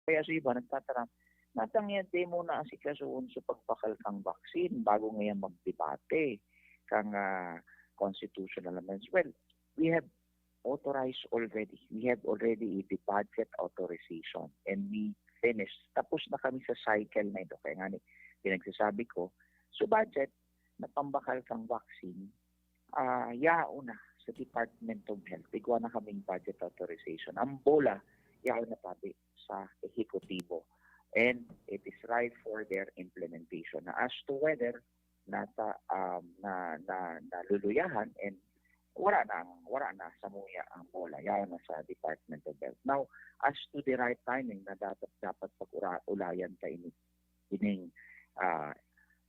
Kaya sa iba nagtatanong, natangyan mo na asikasuon sa pagpakal kang vaccine bago ngayon magdebate kang constitutional amendments. Well, we have authorized already. We have already the budget authorization and we finished. Tapos na kami sa cycle na ito. Kaya nga pinagsasabi ko, so budget na pambakal kang vaccine, yao na sa Department of Health. Tigwa na kaming budget authorization. Ang bola, yao na tabi sa ehekutibo. And it is right for their implementation. As to whether naluluyahan and wala na sa muya ang bola, yao na sa Department of Health. Now, as to the right timing na dapat pag-ulayan ka ining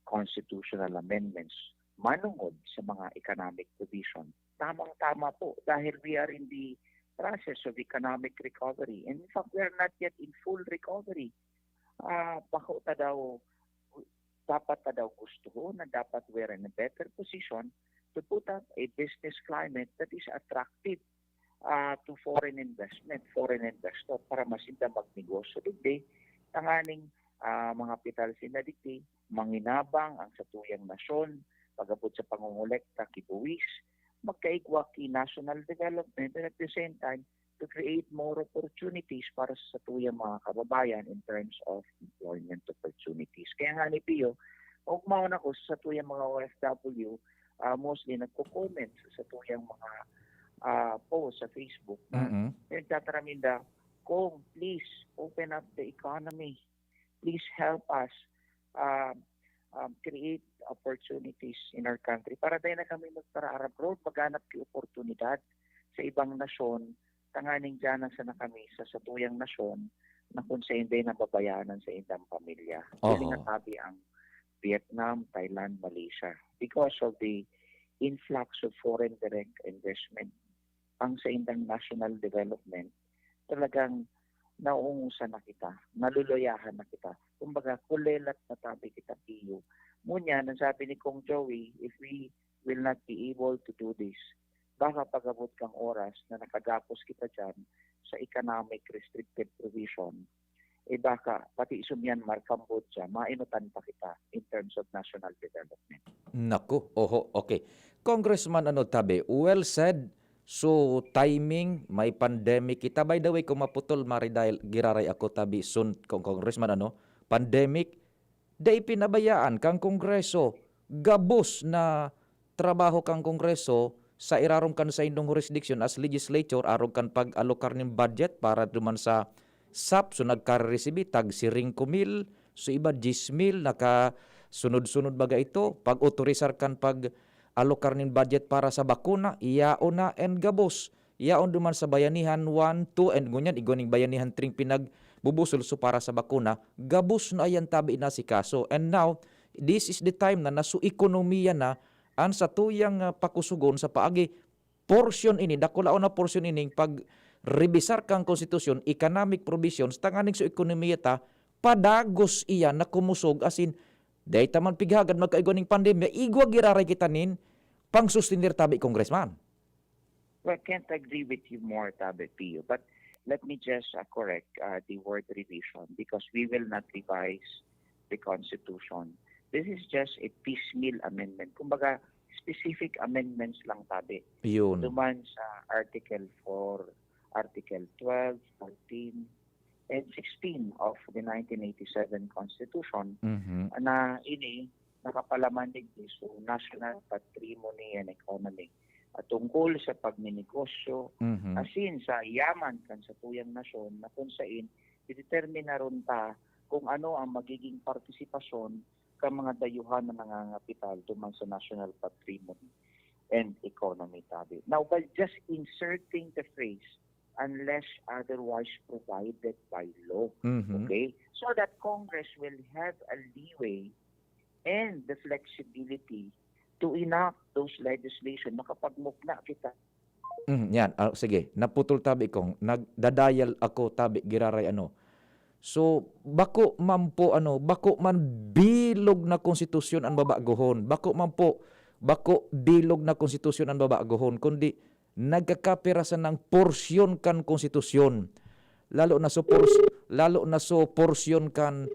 constitutional amendments manungod sa mga economic provision. Tamang-tama po dahil we are in the process of economic recovery. And in fact, we are not yet in full recovery. Dapat daw gusto na dapat we're in a better position to put up a business climate that is attractive to foreign investor para masinda magnegosyo digdi tanganing mga pital sinaditi manginabang ang satuyang nasyon pagabot sa pangungulekta kibuwis magkaigwa ki national development and at the same time to create more opportunities para sa tuyang mga kababayan in terms of employment opportunities. Kaya nga ni Pio, ugmaon ako sa tuyang mga OFW, mostly nagko-comment sa tuyang mga posts sa Facebook na nagtataraminda, kung please open up the economy. Please help us create opportunities in our country. Para tayo na kami magpara-Arab Road, maghanap ki oportunidad sa ibang nasyon tanganing dyan sa na kami sa satuyang nasyon na kung sa hindi nababayanan sa indang pamilya. Hindi nga tabi ang Vietnam, Thailand, Malaysia. Because of the influx of foreign direct investment, ang sa indang national development, talagang nauungusan na kita, naluluyahan na kita. Kumbaga, kulelat na tabi kita piyo. Ngunyan, ang sabi ni Kong Joey, if we will not be able to do this, baka pagabot kang oras na nakagapos kita dyan sa economic restricted provision, baka pati isumyan markambot siya, mainutan pa kita in terms of national development. Naku, okay. Congressman tabi, well said. So, timing, may pandemic. Kita, by the way, kung maputol, dahil giraray ako tabi, soon, Congressman, pandemic, dahil pinabayaan kang Kongreso, gabos na trabaho kang Kongreso, sa irarong kan sa indong jurisdiction as legislature, arong kan pag-alokar ng budget para duman sa SAP, so nagka-resibi, tag si 5,000, so iba 10,000, naka-sunod-sunod baga ito, pag-autorisar kan pag-alokar ng budget para sa bakuna, iyaon na and gabos. Iyaon duman sa bayanihan 1, 2, and ngunyan, iguaning bayanihan 3 pinagbubusol so para sa bakuna, gabos na ayan tabi na si kaso. And now, this is the time na nasu ekonomiya na ang sa tuyang pakusugon sa paagi portion ini, dakulaon na portion ini, pag rebisar kang konstitusyon, economic provisions, tanganing sa ekonomiya ta, padagos iyan na kumusog, asin, dahi taman pighagad magkaigoning pandemya, igwa giraray kita nin, pang sustinir tabi, Congressman. Well, I can't agree with you more, Tabi Pio, but let me just correct the word revision because we will not revise the Constitution. This is just a piecemeal amendment. Kumbaga, specific amendments lang tabi. Yun. Duman sa Article 4, Article 12, 14, and 16 of the 1987 Constitution na ini nakapalaman digdi so national patrimony and economy. At tungkol sa pagninegosyo, asin sa yaman kan sa tuyang nasyon na kung saan determina ron ta kung ano ang magiging partisipasyon ka mga dayuhan na nangangapital tuman sa national patrimony and economy tabi. Now, by just inserting the phrase, unless otherwise provided by law, okay? So that Congress will have a leeway and the flexibility to enact those legislation na kapag mukna kita. Yan, sige, naputol tabi kong, nagdadayal ako tabi, giraray So, bako man bilog na konstitusyon ang babagohon. Bako bilog na konstitusyon ang babagohon. Kundi, nagkakapirasan ng porsyon kan konstitusyon. Lalo na so lalo na so porsyon kan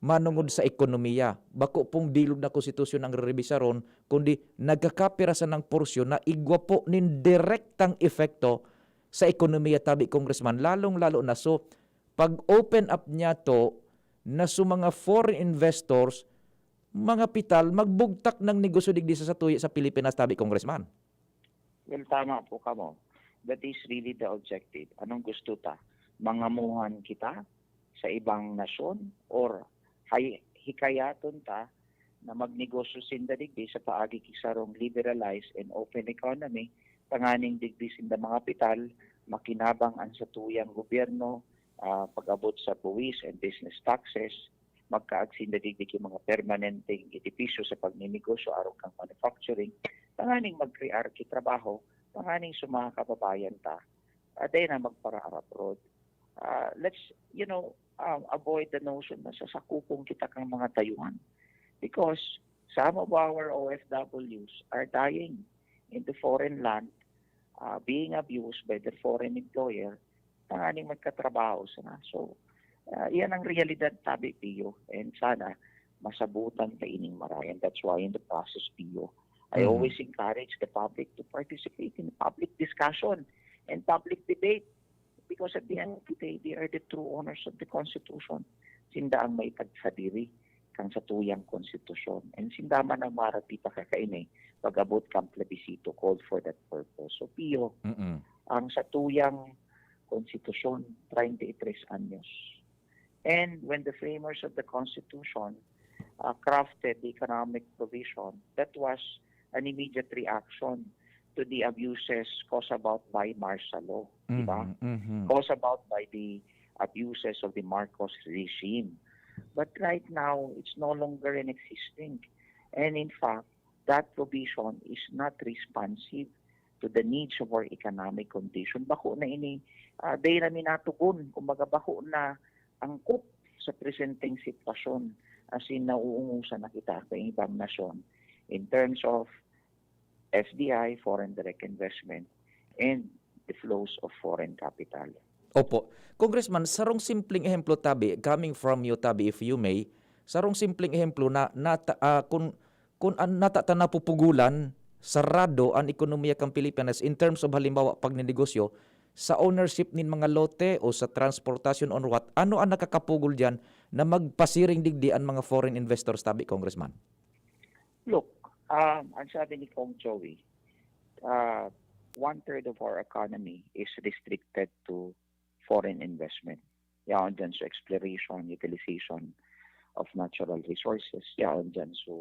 manungod sa ekonomiya. Bako pong bilog na konstitusyon ang rerebisa ron, kundi nagkakapirasan ng porsyon na igwa po nin direktang epekto sa ekonomiya tabi Congressman. Lalong-lalo na so, pag open up niya to, na so mga foreign investors, mga pital, magbugtak ng negosyo digdi sa tuyo sa Pilipinas tabi Congressman. Well, tama po ka mo. That is really the objective. Anong gusto ta? Mangamuhan kita sa ibang nasyon or hikayaton ta na magnegosyo sinda digdi sa paagi kisarong liberalized and open economy, tanganing digdi sinda mga pital, makinabang ang sa tuyang gobyerno, pag-abot sa buwis and business taxes, magkaagsinda digdi yung mga permanenteng itipisyo sa pagninegosyo aron kang manufacturing, tanganing mag-create trabaho, tanganing sumaha kababayan ta, day na magpara abroad. Let's, avoid the notion na sasakupong kita kang mga tayuan. Because some of our OFWs are dying in the foreign land, being abused by their foreign employer, tanganing magkatrabaho sana. So, yan ang realidad tabi, Pio. And sana, masabutan ka ining marayan. That's why in the process, Pio, I always encourage the public to participate in public discussion and public debate because at the end of the day, they are the true owners of the Constitution. Sinda ang may pagsadiri kang sa tuyang Constitution. And sinda man ang marati pa kakainay pag-abot kang plebisito called for that purpose. So, Pio, ang sa tuyang Constitution, 33 anyos. And when the framers of the Constitution crafted the economic provision, that was an immediate reaction to the abuses caused about by martial law, diba? Caused about by the abuses of the Marcos regime. But right now, it's no longer in existing. And in fact, that provision is not responsive to the needs of our economic condition. Bako na ini, day namin natugon, kumbaga bako na angkop sa presenteng sitwasyon as in nauungusan na kita sa ibang nasyon in terms of FDI, foreign direct investment, and the flows of foreign capital. Opo. Congressman, sarong simpleng ehemplo tabi, coming from you tabi if you may, sarong simpleng ehemplo na kung natata na pupugulan, sarado ang ekonomiya ng Pilipinas in terms of halimbawa pagninegosyo, sa ownership nin mga lote o sa transportation on what, ano ang nakakapugol dyan na magpasiring digdi ang mga foreign investors tabi, Congressman? Look, ang sabi ni Kong Joey, 1/3 of our economy is restricted to foreign investment. Yan dyan sa exploration, utilization of natural resources. Yan dyan sa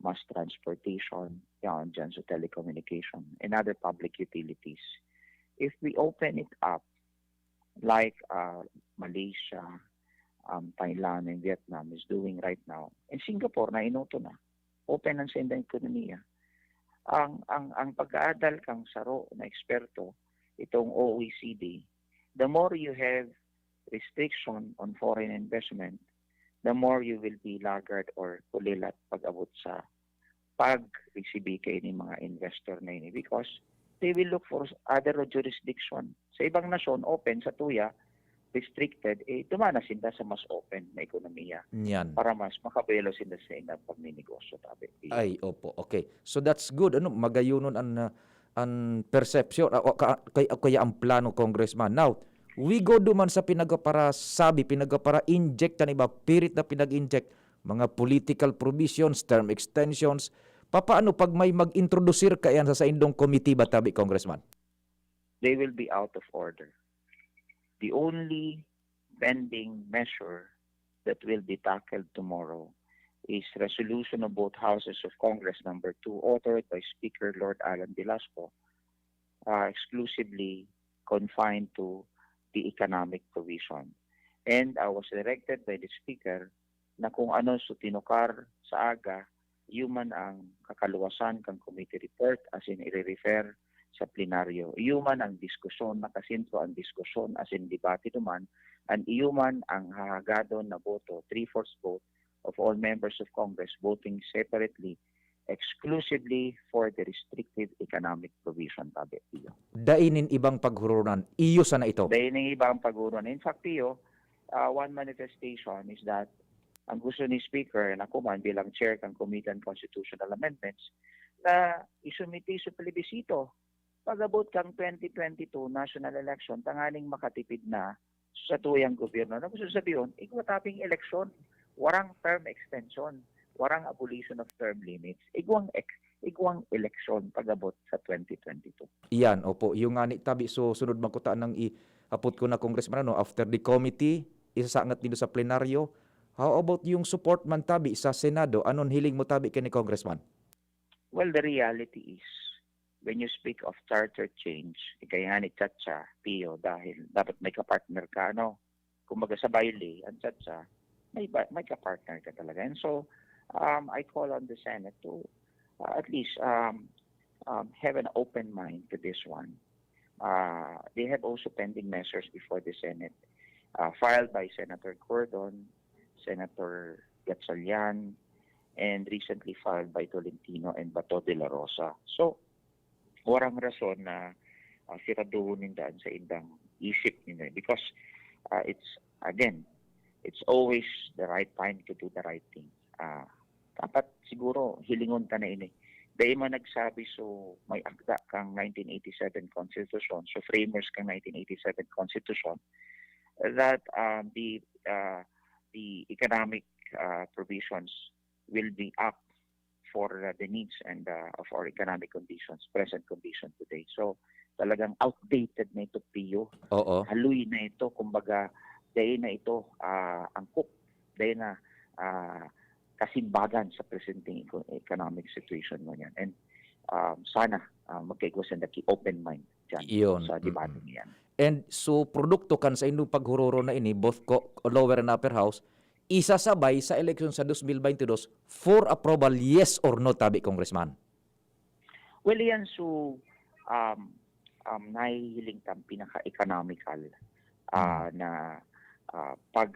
mass transportation. Yan dyan sa telecommunication and other public utilities. If we open it up, like Malaysia, Thailand, and Vietnam is doing right now, and Singapore na inuto na, open ang sendang ekonomiya. Ang pag-aadal kang saro na eksperto, itong OECD, the more you have restriction on foreign investment, the more you will be laggard or kulilat pag-abot sa pag-resibi kayo ng mga investor na ini because they will look for other jurisdiction. Sa ibang nasyon, open sa tuya, restricted, dumana sinda sa mas open na ekonomiya. Yan. Para mas makabelo sinda sa inang pagninegosyo. Ay, opo. Okay. So that's good. Magayunon ang perception, kaya ang plano, Congressman. Now, we go duman sa pinagapara inject na iba, pirit na pinag-inject, mga political provisions, term extensions. Paano pag may mag-introducer kayan sa indong committee ba tabi, Congressman? They will be out of order. The only pending measure that will be tackled tomorrow is resolution of both houses of Congress number 2, authored by Speaker Lord Alan Velasco, exclusively confined to the economic provision. And I was directed by the Speaker na kung ano sa tinukar sa aga, human ang kakaluwasan kang committee report as in i-refer sa plenaryo. Human ang diskusyon, nakasintro ang diskusyon as in debate duman, and human ang hahagadon na boto, 3/4 vote of all members of Congress voting separately, exclusively for the restrictive economic provision, tabi, Pio. Dainin ibang paghurunan, iyo sana ito. Dainin ibang paghurunan. In fact, Pio, one manifestation is that ang gusto ni Speaker and ako man bilang Chair ng Committee on Constitutional Amendments na isumiti sa plebisito pag-abot kang 2022 national election tanganing makatipid na sa tuyang gobyerno. Ano gusto sabihin? Igwataping election, warang term extension, warang abolition of term limits, igwang election pag-abot sa 2022. Iyan, opo. Yung nga ni tabi, so sunod magkutaan ng iapot ko na congressman, ano, after the committee, isasangat dito sa plenaryo. How about yung support man tabi sa Senado? Anon hiling mo tabi kini congressman? Well, the reality is, when you speak of charter change, kaya nga ni Chacha, Pio, dahil dapat may kapartner ka, ano? Kumbaga sa Bailey, ang Chacha, may kapartner ka talaga. And so, I call on the Senate to at least have an open mind to this one. They have also pending measures before the Senate, filed by Senator Gordon, Senator Gatchalian, and recently filed by Tolentino and Bato de la Rosa. So, warang rason na siraduhunin daan sa indang isip ninyo. Because it's always the right time to do the right thing. Dapat siguro hilingon ka na ini. Dahil man nagsabi so may akda kang 1987 Constitution, so framers kang 1987 Constitution, that the economic provisions will be up for the needs and of our economic conditions, present condition today. So talagang outdated na ito, Pio. Oo. Haluy na ito, kumbaga, dahil na ito angkop, dahil na kasimbagan sa presenting economic situation mo yan. And sana magkaigusan na open mind dyan Iyon. sa debate niyan. And so, produkto kan sa inyong paghuroro na ini, both lower and upper house, isasabay sa eleksyon sa 2022 for approval, yes or no, tabi, Congressman? Well, yan so, nahihiling kang pinaka-economical na pag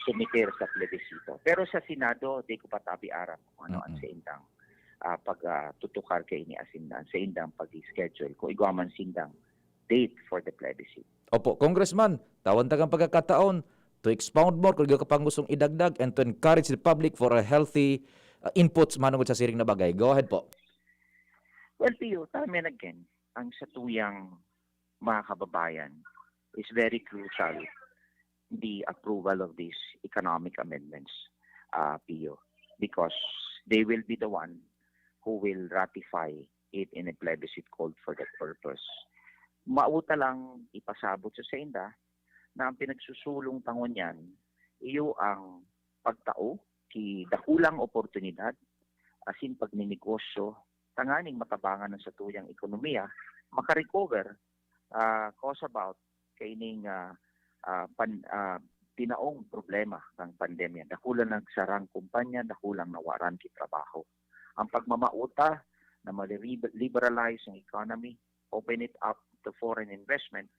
sumitir sa plebisito. Pero sa Senado, di ko pa tabi aram kung ano ang sa indang pag-tutukar kay ni Asindan, sa indang pag-schedule, kung igwaman sindang date for the plebiscite. Opo, Congressman, tawan tagang pagkakataon to expound more kung kapang gustong idagdag and to encourage the public for a healthy inputs manungod sa siring na bagay. Go ahead po. Well, Pio, time and again, ang sa tuyang mga kababayan is very crucial, the approval of these economic amendments, Pio, because they will be the one who will ratify it in a plebiscite called for that purpose. Mauta lang ipasabot sa Senda na ang pinagsusulong tangon yan, iyo ang pagtao, ki dakulang oportunidad, asin pagninegosyo, tanganing matabangan ng satuyang ekonomiya, makarecover, cause about kaining tinaong problema ng pandemya. Dakulang nagsarang kumpanya, dakulang nawaran ki trabaho. Ang pagmamauta na ma-liberalize ang economy, open it up to foreign investment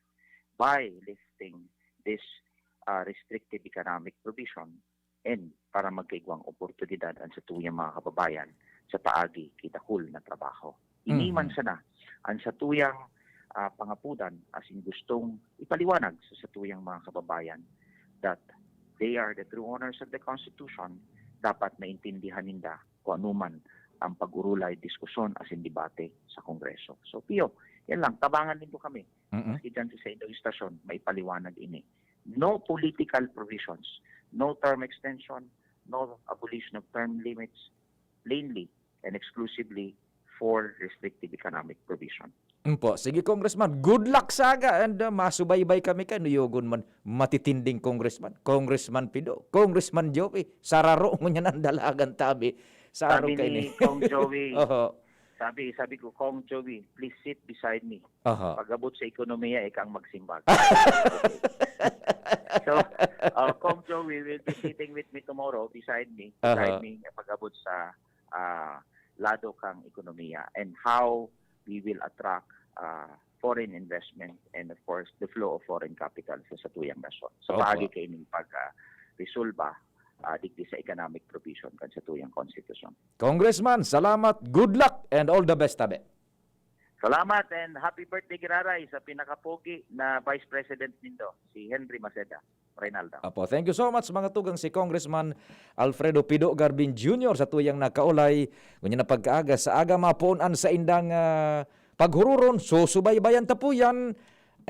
by lifting this restrictive economic provision and para magkaigwang oportunidad ang sa tuyang mga kababayan sa paagi kitakul na trabaho. Iniman sana ang sa tuyang pangapudan asin gustong ipaliwanag sa tuyang mga kababayan that they are the true owners of the Constitution, dapat maintindihan ninda kung anuman ang pag-urulay, diskusyon asin debate sa Kongreso. So Pio, yan lang, tabangan din po kami. Maski dyan sa indong istasyon, may paliwanag ini. No political provisions, no term extension, no abolition of term limits, plainly and exclusively for restrictive economic provision. Po, sige Congressman, good luck saga and masubaybay kami kanuyogon man matitinding Congressman. Congressman Pido, Congressman Joey, sararo mo niya ng dalagan tabi. Sa araw Sabi kayo ni Kong Joey, Oho. sabi ko, Kong Joey, please sit beside me. Oho. Pag-abot sa ekonomiya, ikang magsimbag. So, Kong Joey will be sitting with me tomorrow beside me pag-abot sa lado kang ekonomiya and how we will attract foreign investment and of course the flow of foreign capital sa satuyang nasyon. So, bahagi kayo ng pag-resolba digdi sa economic provision kan sa tuyang Constitution. Congressman, salamat, good luck and all the best tabi. Salamat and happy birthday Giraray sa pinakapogi na Vice President nindo, si Henry Maceda. Reynaldo. Apo, thank you so much mga tugang si Congressman Alfredo Pido Garbin Jr. sa tuyang nakaulay. Kunya na pagkaaga sa aga mapuunan sa indang paghururon. So subaybayan ta po yan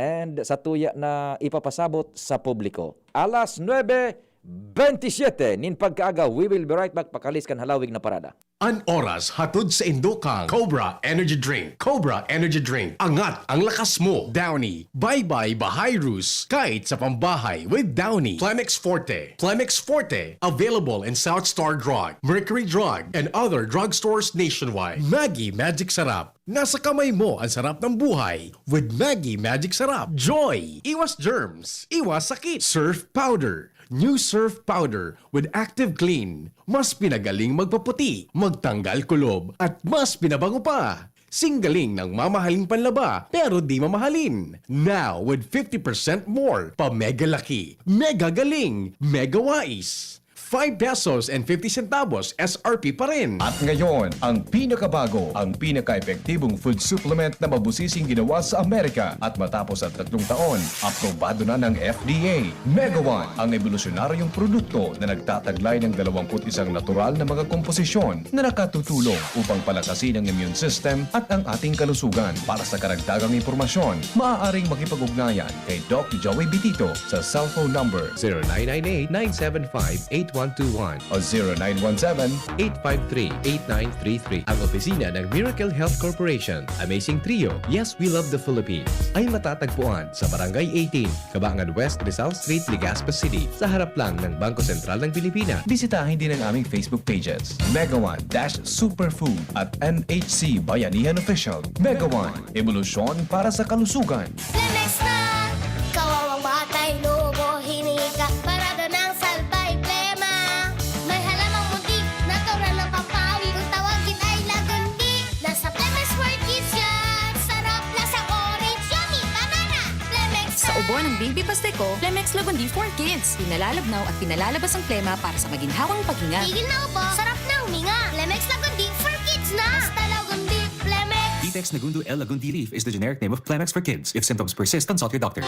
and sa tuya na ipapasabot sa publiko. Alas 9:27 nin pagkaaga. We will be right back pakalis kan halawig na parada. An oras hatod sa Indokang Cobra Energy Drink. Cobra Energy Drink. Angat ang lakas mo. Downy. Bye-bye Bahayrus. Kahit sa pambahay with Downy. Plemex Forte. Plemex Forte. Available in South Star Drug, Mercury Drug, and other drugstores nationwide. Maggie Magic Sarap. Nasa kamay mo ang sarap ng buhay with Maggie Magic Sarap. Joy. Iwas germs. Iwas sakit. Surf Powder. New Surf Powder with Active Clean. Mas pinagaling magpaputi, magtanggal kulob, at mas pinabango pa. Singgaling ng mamahaling panlaba pero di mamahalin. Now with 50% more pa mega laki, mega galing, mega wise. 5 pesos and 50 centavos SRP pa rin. At ngayon, ang pinakabago, ang pinaka-epektibong food supplement na mabusising ginawa sa Amerika at matapos ang 3 taon, aprobado na ng FDA. Mega One, ang evolusyonaryong produkto na nagtataglay ng 21 natural na mga komposisyon na nakatutulong upang palakasin ang immune system at ang ating kalusugan. Para sa karagdagang impormasyon, maaaring makipag-ugnayan kay Doc Joey Bitito sa cellphone number 0998-975-8121 o 853-8933. Ang opisina ng Miracle Health Corporation, Amazing Trio, Yes We Love the Philippines, ay matatagpuan sa Barangay 18, Cabangan West, Rizal Street, Legazpi City, sa harap lang ng Bangko Sentral ng Pilipinas. Bisitahin din ang aming Facebook pages, Mega One Superfood at NHC Bayanihan Official. Mega One, evolusyon para sa kalusugan. Plemex na! Kawawang batay, lobo, hinika, parada ng salbay, plema. May halamang muntik, natural ng pampawi, kung tawagin ay lagundi. Nasa Plemex for Kids yan, sarap lasa orange, yummy, banana. Plemex na! Sa ubo ng Baby Pasteco, Plemex Lagundi for Kids. Pinalalabnaw at pinalalabas ang plema para sa maginhawang paghinga. Tigil na upo, sarap na huminga. Plemex Lagundi for Kids na! Basta Lagundi, Plemex. Vitex Nagundo L. Lagundi Leaf is the generic name of Plemex for kids. If symptoms persist, consult your doctor.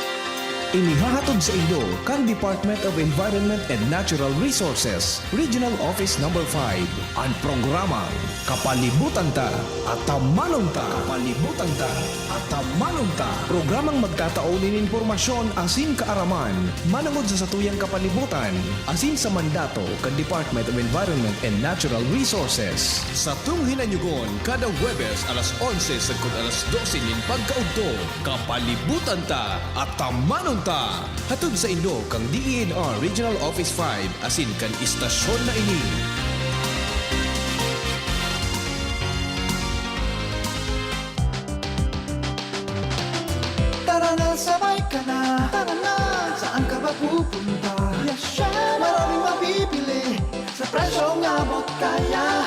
Inihahatod sa inyo kang Department of Environment and Natural Resources, Regional Office Number 5, ang programang Kapalibutan Ta at Tamanong Ta. Kapalibutan Ta at Tamanong Ta. Programang magtataon ng impormasyon asin kaaraman, manangod sa satuyang kapalibutan, asin sa mandato kan Department of Environment and Natural Resources. Sa tunghinanyugon, kada Huwebes alas 11 sa alas 12 nin pagkaugto, Kapalibutan Ta at Tamanong Ta. Hatod sa inyo kang DENR Regional Office 5 asin kan istasyon na ini. Tara na, sabay ka na. Tara na, saan ka ba pupunta? Maraming mabibili sa presyong abot kaya.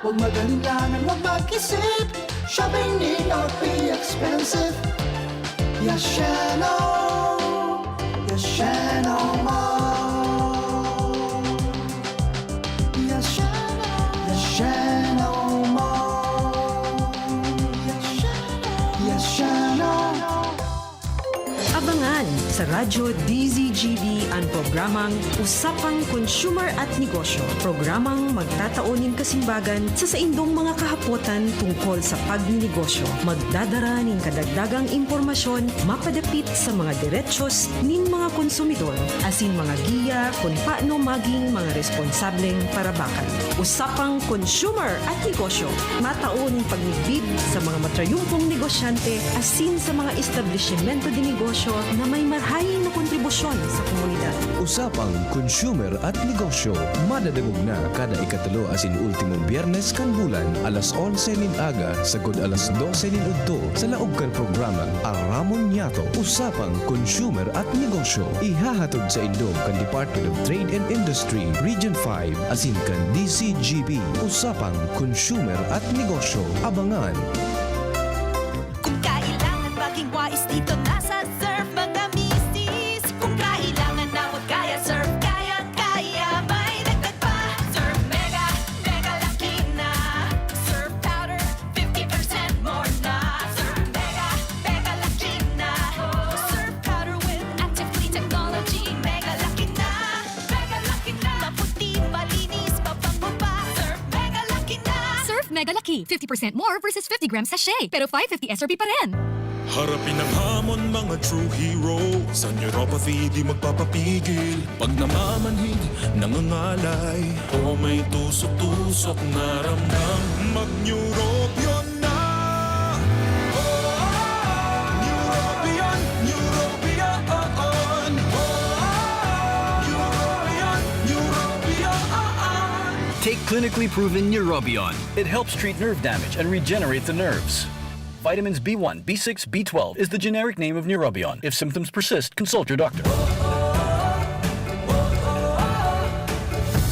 Huwag magalinlangan, huwag mag-isip. Shopping need not be expensive. Yashano Mall. Yashano Mall. Yashano. Abangan sa Radyo DZGB ang programang Usapang Consumer at Negosyo. Programang magtataunin kasimbagan sa saindong mga kahapotan tungkol sa pagninegosyo. Magdadara ning kadagdagang impormasyon mapadapit sa mga diretsyon ning mga konsumidor asin mga giya kung paano maging mga responsableng parabakan. Usapang Consumer at Negosyo. Mataon pagnigbid sa mga matrayumpong negosyante asin sa mga establishmento de negosyo na may marhayin na kontribusyon sa komunidad. Usapang Consumer at Negosyo. Madadagog na kada ikatulo asin ultimong biyernes kan bulan alas 11 nin aga sagod alas 12 nin udto sa laog kan programang Aramon Yato. Usapang Consumer at Negosyo. Ihahatod sa indog kan Department of Trade and Industry Region 5 asin kan DCGB. Usapang Consumer at Negosyo. Abangan. Kung kailangan maging wais dito nasa Surf mga misis. Kung kailangan na huwag kaya Surf kaya may dagdag pa. Surf Mega, Mega laki na. Surf Powder, 50% more na. Surf Mega, Mega laki na. Surf Powder with active clean technology. Mega laki Mega Laki. 50% more versus 50 grams sachet. Pero 550 SRP pa rin. Harapin ang hamon mga true hero. Sa neuropathy di magpapapigil. Pag namamanhid, nangangalay, o may tusok-tusok na ramdam, mag-Neurobion na. Neurobion, Neurobion. Neurobion. Take clinically proven Neurobion. It helps treat nerve damage and regenerate the nerves. Vitamins B1, B6, B12 is the generic name of Neurobion. If symptoms persist, consult your doctor.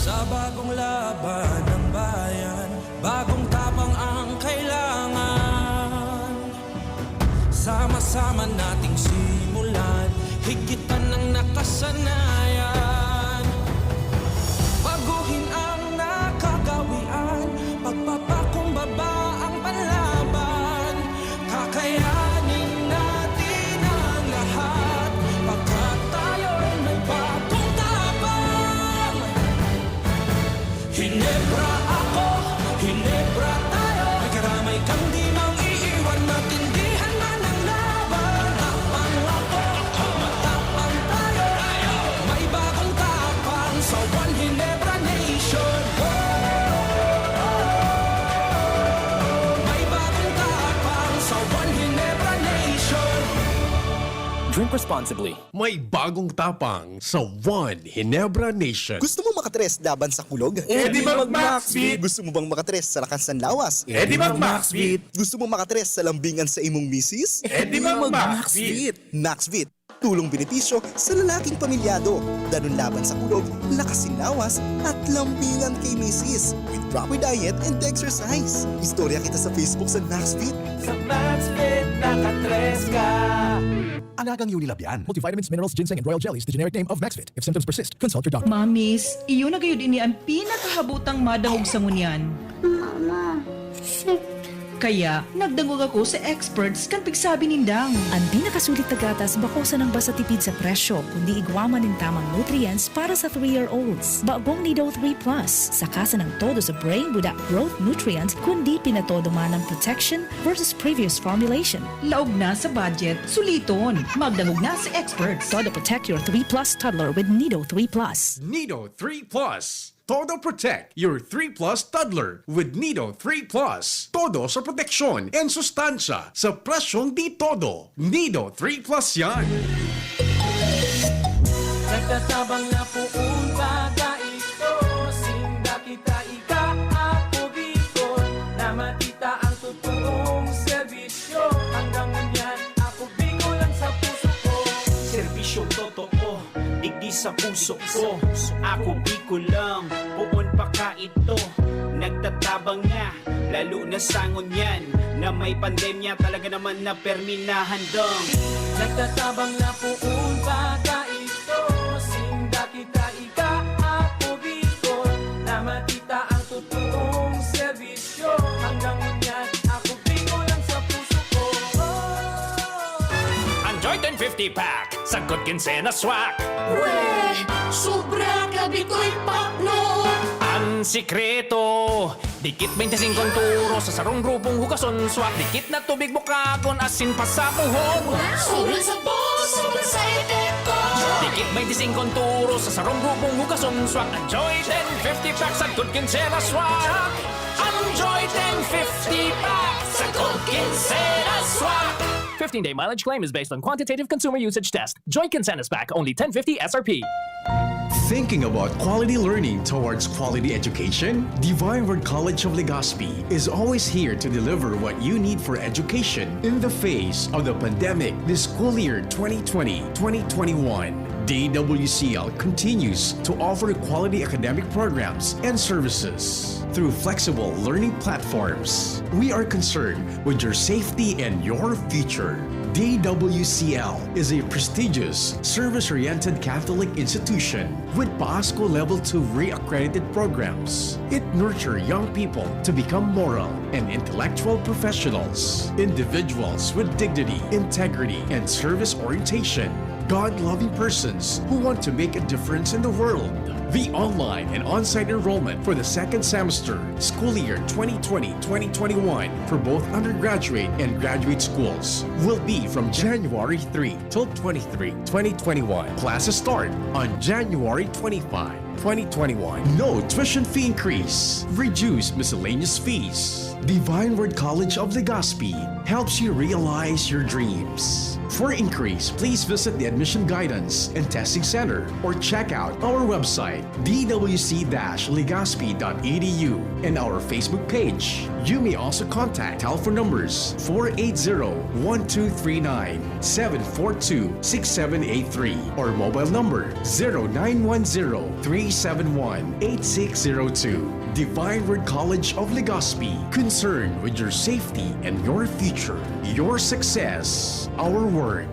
Sa bagong laban ng bayan, bagong tapang ang kailangan. Sama-sama nating simulan, higit pa ng nakasanayan. Baguhin ang nakagawian, pagpapakumbaba ang panlaban. Kakayanin natin ang lahat, pagkat tayo'y may bagong tapang. Hinebra ako, Hinebra tayo, may karamay kang di maiiwan, matindihan man ang laban. Tapang ako, matapang tayo, may bagong tapang sa One Hinebra Nation. May bagong tapang sa One Hinebra Nation. Drink responsibly. May bagong tapang sa One Hinebra Nation. Gusto mo makatres laban sa kulog? Di mag-Maxbeat. Gusto mo bang makatres sa lakas ng lawas? Di mag-Maxbeat. Gusto mo makatres sa lambingan sa imong misis? Di mag-Maxbeat. Maxvit, tulong benepisyo sa lalaking pamilyado. Ganun laban sa kulog, lakasin lawas, at lambingan kay misis. With proper diet and exercise. Istorya kita sa Facebook sa Maxvit. Sa Maxbeat, nakatres ka. Alagang Unilab yan. Multivitamins, minerals, ginseng, and royal jelly is the generic name of Maxvit. If symptoms persist, consult your doctor. Mamis, iyo na gayon ini ang pinakahabutang madahog sa ngunyan. Mama, sick. Kaya, nagdangog ako sa experts kan pigsabi nindang. Ang pinakasulit na gatas bakosa ng basta tipid sa presyo, kundi igwaman ng tamang nutrients para sa 3-year-olds. Bagong Nido 3 Plus, sakasa ng todo sa brain without growth nutrients, kundi pinatodo man ng protection versus previous formulation. Laog na sa budget, suliton. Magdangog na sa experts. Todo protect your 3 Plus toddler with Nido 3 Plus. Nido 3 Plus. Todo protect your 3 Plus toddler with Nido 3 Plus. Todo sa proteksyon and sustansya sa presyong di todo. Nido 3 Plus yan. Nagtatabang na puun baga ito, sinda kita ika ako dito, na matita ang totoong serbisyo. Hanggang ganyan ako bigo lang sa puso ko. Serbisyong totoo, digdi sa puso ko. Ako biko lang, puon pa ka ito. Nagtatabang na, lalo na sangon yan, na may pandemya talaga naman na perminahan dong. Nagtatabang na puun baga ito, sinda kita ika ako dito, na matita ang totoong serbisyo. Hanggang ganyan ako bigo lang sa puso ko. Enjoy 1050 pack, sagkot kinsena swak. Weh, sobra gabi ko'y pakno. Ang sikreto, dikit 25 turo sa sarong grupong hugason swak. Dikit na tubig bukagon, asin pa sa puhon. Sobrang sabon, sobrang sa epekto. Dikit 25 turo sa sarong grupong hugason swak. Enjoy 1050 pack, sagkot kinsena swak. Enjoy 1050 pack, sagkot kinsena swak. 15-day mileage claim is based on quantitative consumer usage test. Joy Kinsenas Pack, only 1050 SRP. Thinking about quality learning towards quality education? Divine Word College of Legazpi is always here to deliver what you need for education in the face of the pandemic this school year 2020-2021. DWCL continues to offer quality academic programs and services through flexible learning platforms. We are concerned with your safety and your future. DWCL is a prestigious, service-oriented Catholic institution with PASCO Level 2 re-accredited programs. It nurtures young people to become moral and intellectual professionals, individuals with dignity, integrity, and service orientation, God-loving persons who want to make a difference in the world. The online and on-site enrollment for the second semester, school year 2020-2021 for both undergraduate and graduate schools will be from January 3 till 23, 2021. Classes start on January 25. 2021. No tuition fee increase. Reduced miscellaneous fees. Divine Word College of Legazpi helps you realize your dreams. For increase, please visit the Admission Guidance and Testing Center or check out our website dwc-legazpi.edu and our Facebook page. You may also contact telephone numbers 480-1239, 742-6783 or mobile number 0910-371-8602. Divine Word College of Legazpi, concerned with your safety and your future, your success, our word.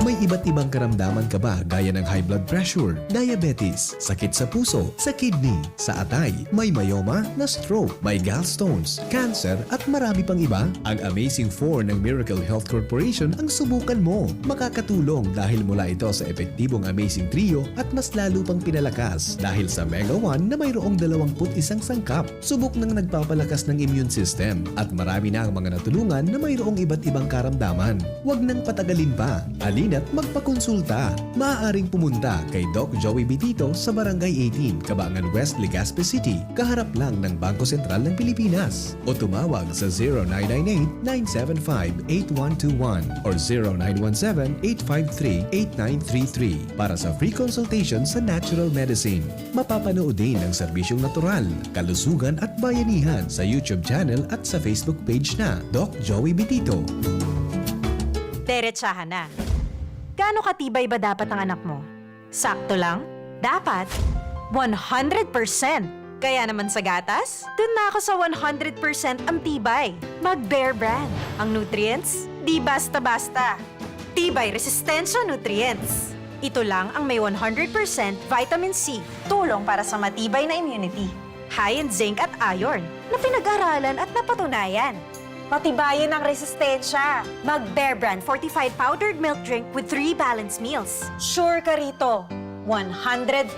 May iba't ibang karamdaman ka ba gaya ng high blood pressure, diabetes, sakit sa puso, sa kidney, sa atay, may myoma na stroke, may gallstones, cancer at marami pang iba? Ang Amazing 4 ng Miracle Health Corporation ang subukan mo. Makakatulong dahil mula ito sa epektibong Amazing Trio at mas lalo pang pinalakas dahil sa Mega 1 na mayroong 21 sangkap. Subok ng nagpapalakas ng immune system at marami na ang mga natulungan na mayroong iba't ibang karamdaman. Huwag nang patagalin pa. Halina't magpakonsulta. Maaaring pumunta kay Doc Joey Bitito sa Barangay 18, Cabangan West, Legazpi City, kaharap lang ng Bangko Sentral ng Pilipinas. O tumawag sa 0998-975-8121 or 0917-853-8933 para sa free consultation sa natural medicine. Mapapanood din ang serbisyong natural, kalusugan at bayanihan sa YouTube channel at sa Facebook page na Doc Joey Bitito. Derechahan na. Gaano katibay ba dapat ang anak mo? Sakto lang? Dapat 100%. Kaya naman sa gatas, dun na ako sa 100% ang tibay. Mag-Bear Brand. Ang nutrients, di basta-basta. Tibay resistensya nutrients. Ito lang ang may 100% vitamin C, tulong para sa matibay na immunity. High in zinc at iron, na pinag-aralan at napatunayan. Patibayin ang resistensya. Mag-Bear Brand fortified powdered milk drink with 3 balanced meals. Sure ka rito, 100%.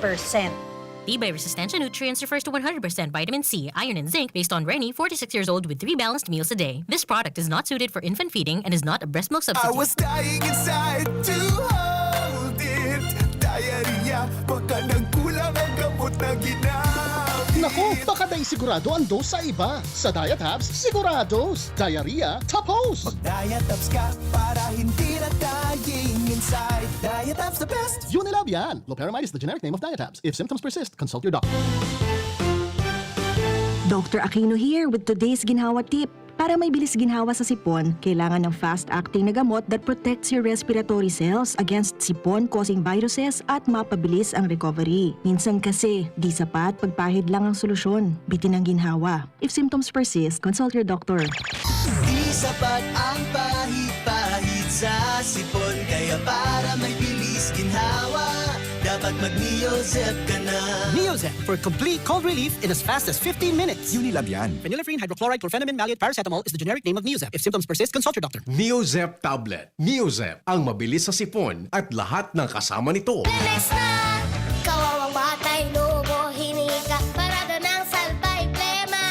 Tibay resistensya nutrients refers to 100% vitamin C, iron, and zinc based on Rennie, 46 years old with 3 balanced meals a day. This product is not suited for infant feeding and is not a breast milk substitute. I was dying inside to hold it. Diarrhea, baka nang kulang ang gamot na ginamit. Naku, baka dahil sigurado ang dose sa iba. Sa Diet Hubs, sigurados. Diarrhea, tapos. Mag-Diet Hubs ka para hindi na dying inside. Diet Hubs the best. Unilab yan. Loperamide is the generic name of Diet Hubs. If symptoms persist, consult your doctor. Dr. Aquino here with today's ginhawa tip. Para may bilis ginhawa sa sipon, kailangan ng fast-acting na gamot that protects your respiratory cells against sipon-causing viruses at mapabilis ang recovery. Minsan kasi, di sapat pagpahid lang ang solusyon. Bitin ang ginhawa. If symptoms persist, consult your doctor. Di sapat ang pahid-pahid sa sipon, kaya para may bilis ginhawa, dapat mag-Neozep ka na. Neozep for complete cold relief in as fast as 15 minutes. Unilab yan. Phenylephrine, hydrochloride, chlorphenamine, maleate, paracetamol is the generic name of Neozep. If symptoms persist, consult your doctor. Neozep Tablet. Neozep, ang mabilis sa sipon at lahat ng kasama nito. Lemex na! Kawawang batay, lobo, hinika, parada ng salbay, plema.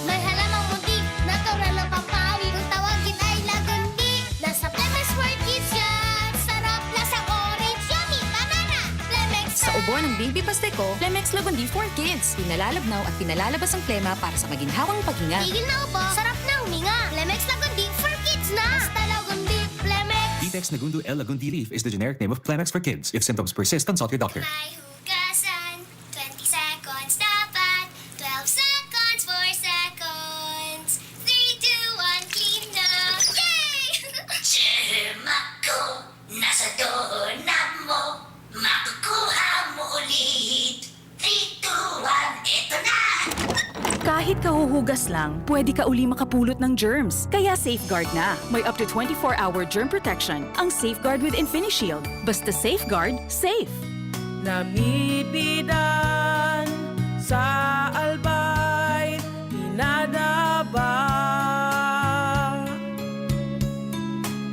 May halamang muntik, natural ng pampawi, kung tawagin ay lagundi. Nasa Lemex for Kids yan! Sarap, lasang orange, yummy, banana! Lemex na! Sa ubo ng baby pasteco, Plemex Lagundi for Kids. Pinalalabnaw at pinalalabas ang plema para sa maginhawang paghinga. Tigil na ubo, sarap na huminga. Lemex Lagundi for Kids na! Basta Lagundi, Lemex! Plemex Nagundu L. Lagundi Leaf is the generic name of Plemex for Kids. If symptoms persist, consult your doctor. May hugasan, 20 seconds dapat, 12 seconds, 4 seconds, 3, 2, 1, clean na! Yay! Sirma ko, nasa doorknob mo, makukuha mo ulit. 3, 2, 1, ito na! Kahit kahuhugas lang, pwede ka uli makapulot ng germs. Kaya Safeguard na. May up to 24-hour germ protection ang Safeguard with InfiniShield. Basta Safeguard, safe. Namipidan sa albay, inadaba.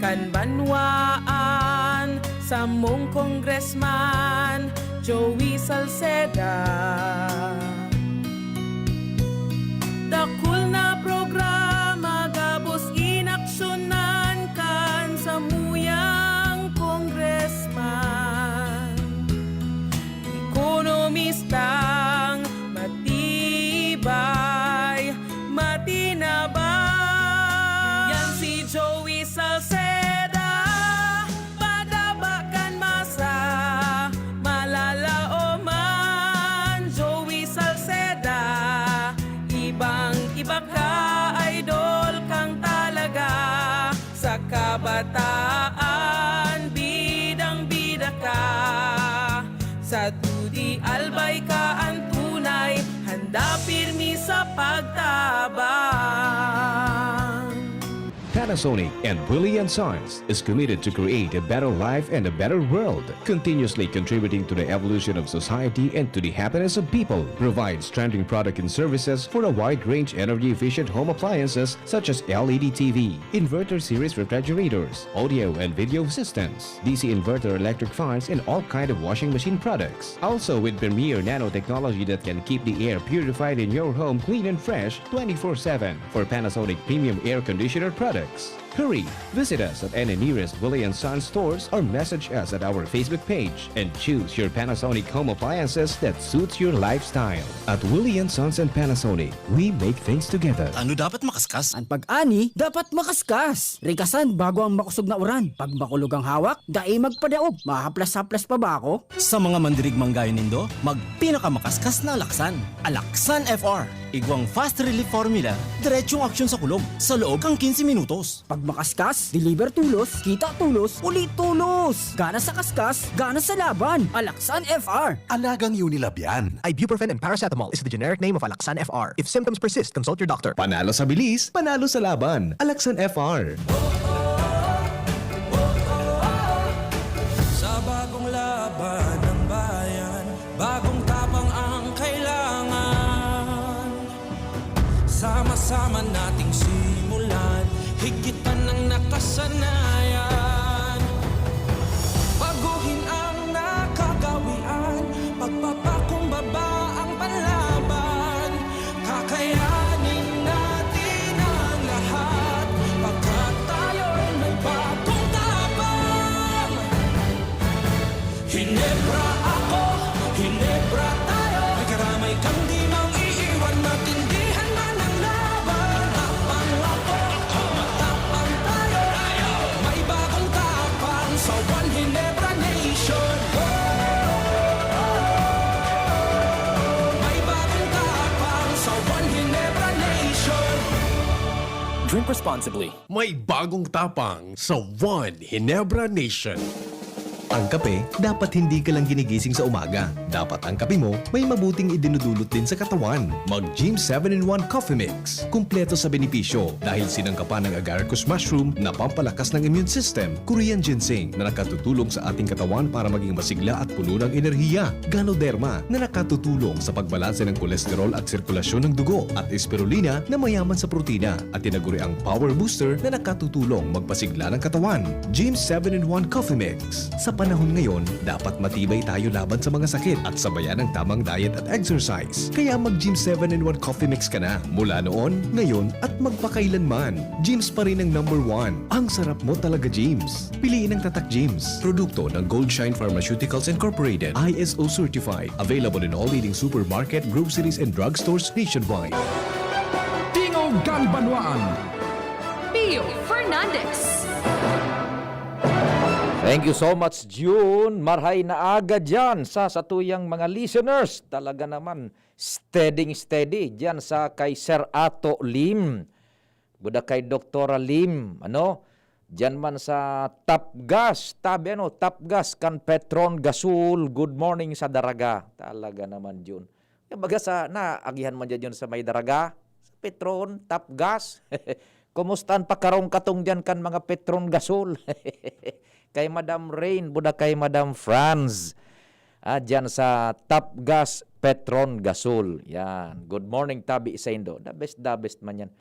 Kanbanwaan sa mong congressman, Joey Salceda. Dakul na programa gabos inaksyonan kan sa muyang congressman. Ekonomistang matibay, matinabay. Yan si Joey Salceda, padabakan masa, malala o man. Joey Salceda, ibang-iba ka, idol kang talaga. Sa kabataan, bidang-bida ka. Sa tudi albay ka ang tunay, handa pirmi sa pagtabang. Panasonic and Willie & Sons is committed to create a better life and a better world, continuously contributing to the evolution of society and to the happiness of people. Provides trending product and services for a wide range energy-efficient home appliances such as LED TV, inverter series refrigerators, audio and video systems, DC inverter electric fans, and all kind of washing machine products. Also with premier nanotechnology that can keep the air purified in your home clean and fresh 24/7 for Panasonic premium air conditioner products. Hurry! Visit us at any nearest Willie & Sons stores or message us at our Facebook page and choose your Panasonic home appliances that suits your lifestyle. At Willie & Sons and Panasonic, we make things together. Ano dapat makaskas? Ang pag-ani, dapat makaskas. Rikasan bago ang makusog na uran. Pag makulog ang hawak, dai magpadaog. Mahaplas-haplas pa ba ako? Sa mga mandirigmang gaya nindo, magpinakamakaskas na Alaksan. Alaksan FR. Igwang fast relief formula, diretsong aksyon sa kulog sa loob ng 15 minutos. Pag makaskas, deliver tulos, kita tulos, ulit tulos. Gana sa kaskas, gana sa laban. Alaksan FR. Alagang Unilab yan. Ibuprofen and paracetamol is the generic name of Alaksan FR. If symptoms persist, consult your doctor. Panalo sa bilis, panalo sa laban. Alaksan FR. Sa bagong laban ng bayan, bagong tapang ang kailangan. Sama-sama nating simulan, higit pa ng nakasanayan. Baguhin ang nakagawian, pagpapakumbaba ang panlaban. Kakayanin natin ang lahat, pagkat tayo'y may bagong tapang. Hinebra ako, Hinebra tayo, may karamay kang di maiiwan, matindihan man ang laban. Matapang ako, matapang tayo, may bagong tapang sa One Hinebra Nation. May bagong tapang sa One Hinebra Nation. Drink responsibly. May bagong tapang sa One Hinebra Nation. Ang kape, dapat hindi ka lang ginigising sa umaga. Dapat ang kape mo may mabuting idinudulot din sa katawan. Mag-Gym 7-in-1 Coffee Mix. Kumpleto sa benepisyo dahil sinangkapan ng agaricus mushroom na pampalakas ng immune system, Korean ginseng na nakatutulong sa ating katawan para maging masigla at puno ng enerhiya, Ganoderma na nakatutulong sa pagbalanse ng kolesterol at sirkulasyon ng dugo, at spirulina na mayaman sa protina, at tinaguri ang Power Booster na nakatutulong magpasigla ng katawan. Gym 7-in-1 Coffee Mix. Sa panahon ngayon, dapat matibay tayo laban sa mga sakit at sabayan ng tamang diet at exercise. Kaya mag-Gym 7-in-1 Coffee Mix ka na. Mula noon, ngayon, at magpakailanman. Gyms pa rin ang #1. Ang sarap mo talaga, Gyms. Piliin ang Tatak Gyms. Produkto ng Goldshine Pharmaceuticals Incorporated. ISO certified. Available in all leading supermarket, groceries, and drugstores nationwide. Tingog Ganbanwaan. Pio Fernandez. Thank you so much, June. Marhay na aga dyan sa satuyang mga listeners. Talaga naman, steady dyan sa kay Sir Ato Lim. Buda kay Doktora Lim. Dyan man sa Top Gas. Top Gas kan Petron Gasul. Good morning sa Daraga. Talaga naman, June. Baga sa naagihan man dyan sa may Daraga. Sa Petron, Top Gas. Kumustaan pa karong katong dyan kan mga Petron Gasul. Kay Madam Rain, buda kay Madam Franz. Diyan sa Top Gas Petron Gasol. Yan. Good morning, Tabi Isaindo. The best man yan.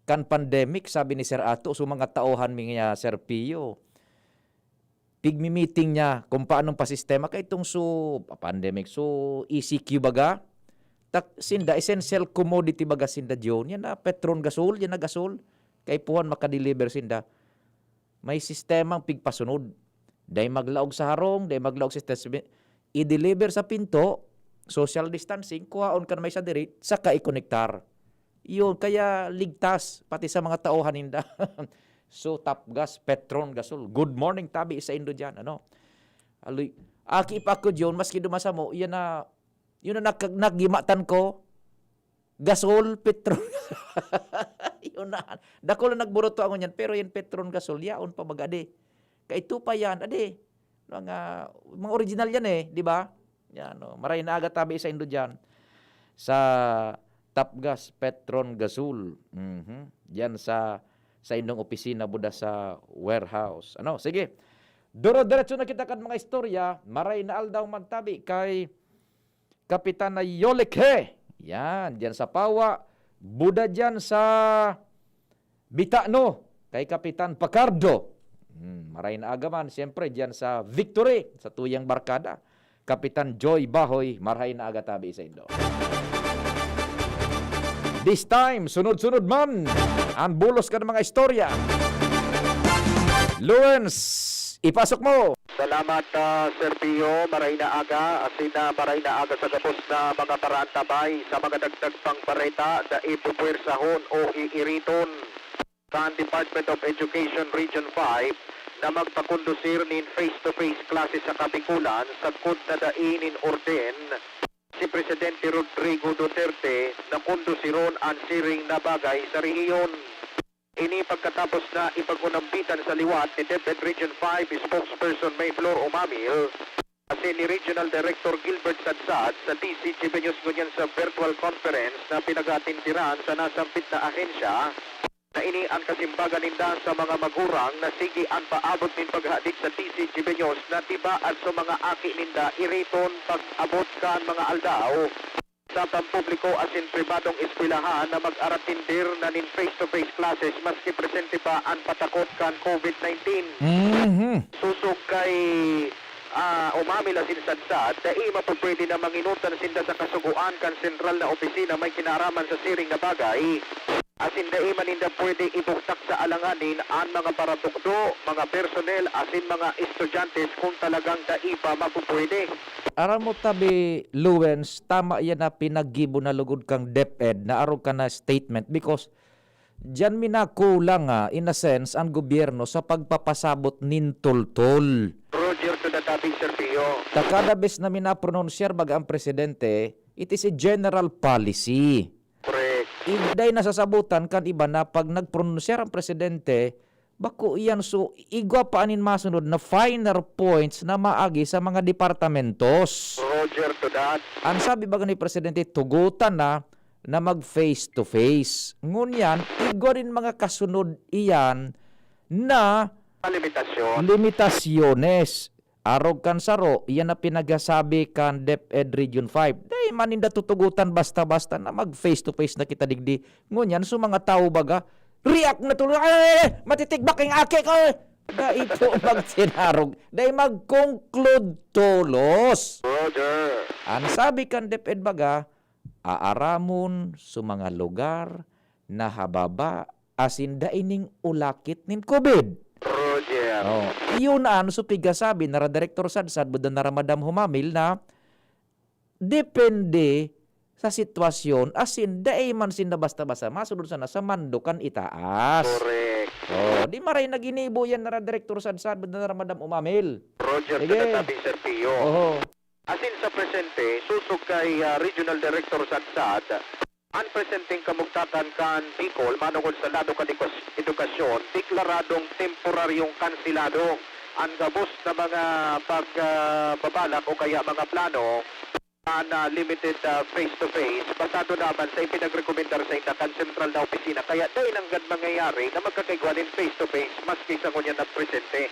Kan pandemic, sabi ni Sir Ato, so mga tauhan mi nga Sir Pio. pigmi-meeting niya kung paanong pasistema kay itong pandemic. So, ECQ baga, sinda essential commodity baga sinda diyon. Yan na petron gasol, yan na gasol. Kay puhan makadeliver sinda. May sistemang pigpasunod. Day maglaog sa harong, day maglaog sa test. I-deliver sa pinto, social distancing, kuhaon ka na may sa diri, saka i-connectar. Yun, kaya ligtas, pati sa mga tauhan ninda. So, Top Gas, Petron, Gasol. Good morning, tabi sa Indo dyan. Ano? Aloy, aki pa ko dyan, maski dumasa mo, yun na nagimatan ko, Gasol, Petron. Yun na. Dako lang nagburoto ako yan, pero yan Petron, Gasol, yaon pa magade. Kaya ito pa yan, ade. Mga original yan di ba? Yan, maray na aga tabi sa Indo dyan. Sa Top Gas, Petron, Gasol. Yan sa indong opisina buda sa warehouse. Ano, sige. Duro-diretso na kita kan mga istorya. Maray na aldaw magtabi kay Kapitan na Yolekhe. Yan, diyan sa Pawa. Buda diyan sa Bitano kay Kapitan Pacardo. Maray na agaman, siyempre diyan sa Victory, sa Tuyang Barkada. Kapitan Joy Bahoy, maray na aga tabi sa Indo. This time, sunod-sunod man ang bulos ka ng mga istorya. Lawrence, ipasok mo. Salamat, Sir Pio. Maray na aga. Asin na maray na aga sa gapos na mga paraan tabay sa mga dagdag pang pareta na ipupuwersahon o iiriton sa Department of Education Region 5 na magpakondusir nin face-to-face classes sa Kabikulan sa kod na dainin orden si Presidente Rodrigo Duterte na kondusiron ang siring na bagay sa rehiyon. Ini pagkatapos na ipagunambitan sa liwat ni DepEd Region 5 spokesperson Mayflor Umamil kasi ni Regional Director Gilbert Sadsad sa DCGB News ngunyan sa virtual conference na pinagatindiran sa nasampit na ahensya na ini ang kasimbagan ninda sa mga magurang na sige ang paabot nin paghadik sa DCGB News na tiba at sa mga aki ninda iriton pag-abot kan mga aldaw sa pampubliko asin pribadong eskwelahan na mag-aratindir na nin face-to-face classes maski presente pa ang patakot kan COVID-19. Susok kay Umamil asin Sadsad na mapapwede na manginutan sinda sa kasuguan kan sentral na opisina may kinaraman sa siring na bagay. Asin dai maninda pwede ibuktak sa alanganin ang mga paratukdo, mga personnel, asin mga estudyantes kung talagang dai pa mapupwede. Aram mo tabi, Lawrence, tama yan na pinaggibo na lugod kang DepEd na araw ka na statement because dyan minakulang in a sense ang gobyerno sa pagpapasabot nin tol-tol. Roger to the topic, Sir Pio. Takada bes na minapronunsyar baga ang presidente, it is a general policy. Correct. Igday nasasabutan kan iba na pag nagpronunsyar ang presidente, bako iyan so igwa pa anin masunod na finer points na maagi sa mga departamentos. Roger to that. Ang sabi baga ni presidente, tugutan na mag face to face. Ngunyan, igwa rin mga kasunod iyan na limitasyones. Arog kan saro, iyan na pinagasabi kan DepEd Region 5. Dahil maninda tutugutan basta-basta na mag face-to-face na kita digdi. Ngunyan, so mga tao baga, react na tuloy, matitigbak yung ake ko. Dahil po magsinarog. Dahil mag-conclude tulos. Roger. Ang sabi kan DepEd baga, aaramon sa mga lugar na hababa asin daining ulakit nin COVID. Roger. Oh, iyon na ano supiga sabi na Director Sadsad budan na Madam Humamil na depende sa sitwasyon asin daay man sinda basta-basta masunod sana sa mandukan itaas. Correct. Oh, di maray na ginibo yan na Director Sadsad budan na Madam Humamil. Roger, sige. Tabi Sir Pio. Oh. Asin sa presente, susog kay Regional Director Sadsad, ang presenteng kamugtatan kan Bicol, manungod sa lado kan edukasyon, deklaradong temporaryong kansilado ang gabos na mga pagbabalak o kaya mga plano na limited face-to-face, basado naman sa ipinagrekomendar sa Indakan Central na Opisina. Kaya dahil hanggang mangyayari na magkakaigwanin face-to-face, maski sa ngunyan na presente.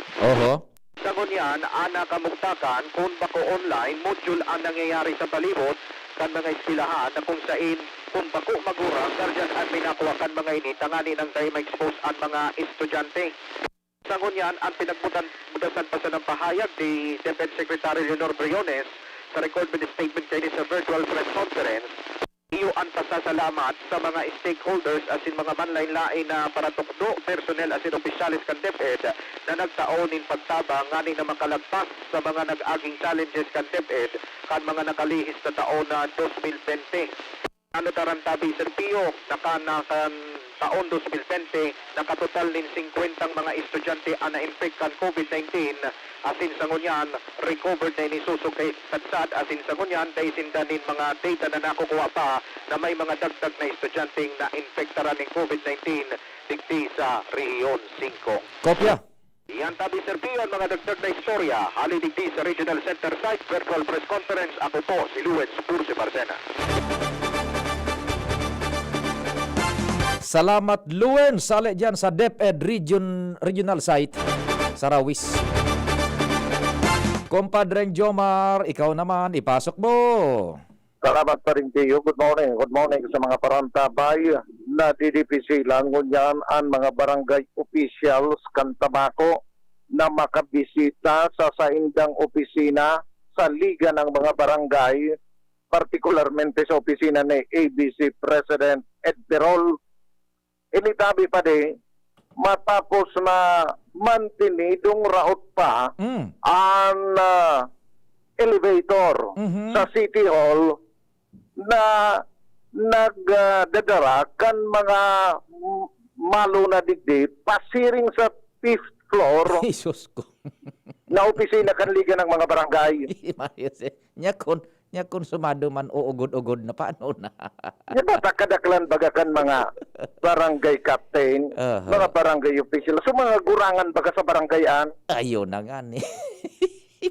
Sa ngunyan, ana kamugtakan, kung bako online, module ang nangyayari sa palibot, kan mga eskwelahan na kung sain kung bako magurang, guardian at minakuha kan mga ini, tangani ng dahil ma-expose ang mga estudyante. Sa ngunyan, ang pinagmudasan pa sa ng pahayag ni Defense Secretary Leonor Briones sa recorded statement kayo sa virtual press conference, iyo ang pasasalamat sa mga stakeholders asin mga manlain-lain na paratukdo, personnel asin opisyalis kan DepEd na nagtaonin pagtabang ngani na makalagpas sa mga nag-aging challenges kan DepEd kan mga nakalihis na taon na 2020. Ano tarantabi Serpio, kan taon 2020, nakatotal nin 50 mga estudyante ang na-infect kan COVID-19, asin sa ngunyan, recovered na inisusok kay Tatsad, asin sa ngunyan, dahil sindanin mga data na nakukuha pa na may mga dagdag na estudyanteng na-infectaran ng COVID-19 digdi sa Rehiyon 5. Kopya. Iyan tabi Serpio ang mga dagdag na istorya, hali digdi sa Regional Center Site, Virtual Press Conference, ako po si Luis Pursi Barcena. Salamat Luen, sali dyan sa DepEd Regional Site sa Rawis. Compadre Jomar, ikaw naman, ipasok mo. Salamat pa rin kayo. Good morning. Good morning sa mga parantabay na DDPC lang. Ngunyan ang mga barangay officials kan Tabaco na makabisita sa saindang opisina sa Liga ng mga Barangay, partikularmente sa opisina ni ABC President Ed Perol. Initabi pa din, matapos na mantinidong raot pa ang elevator sa City Hall na nagdadara kan mga malo na digdi pasiring sa 5th floor Jesus ko. na opisina kan Liga ng mga Barangay. Nyakon sumado man uugod-ugod na paano na. Yan ba kadaklan bagakan mga barangay captain, mga barangay official, so mga gurangan baga sa barangayan? Ayaw na nga ni.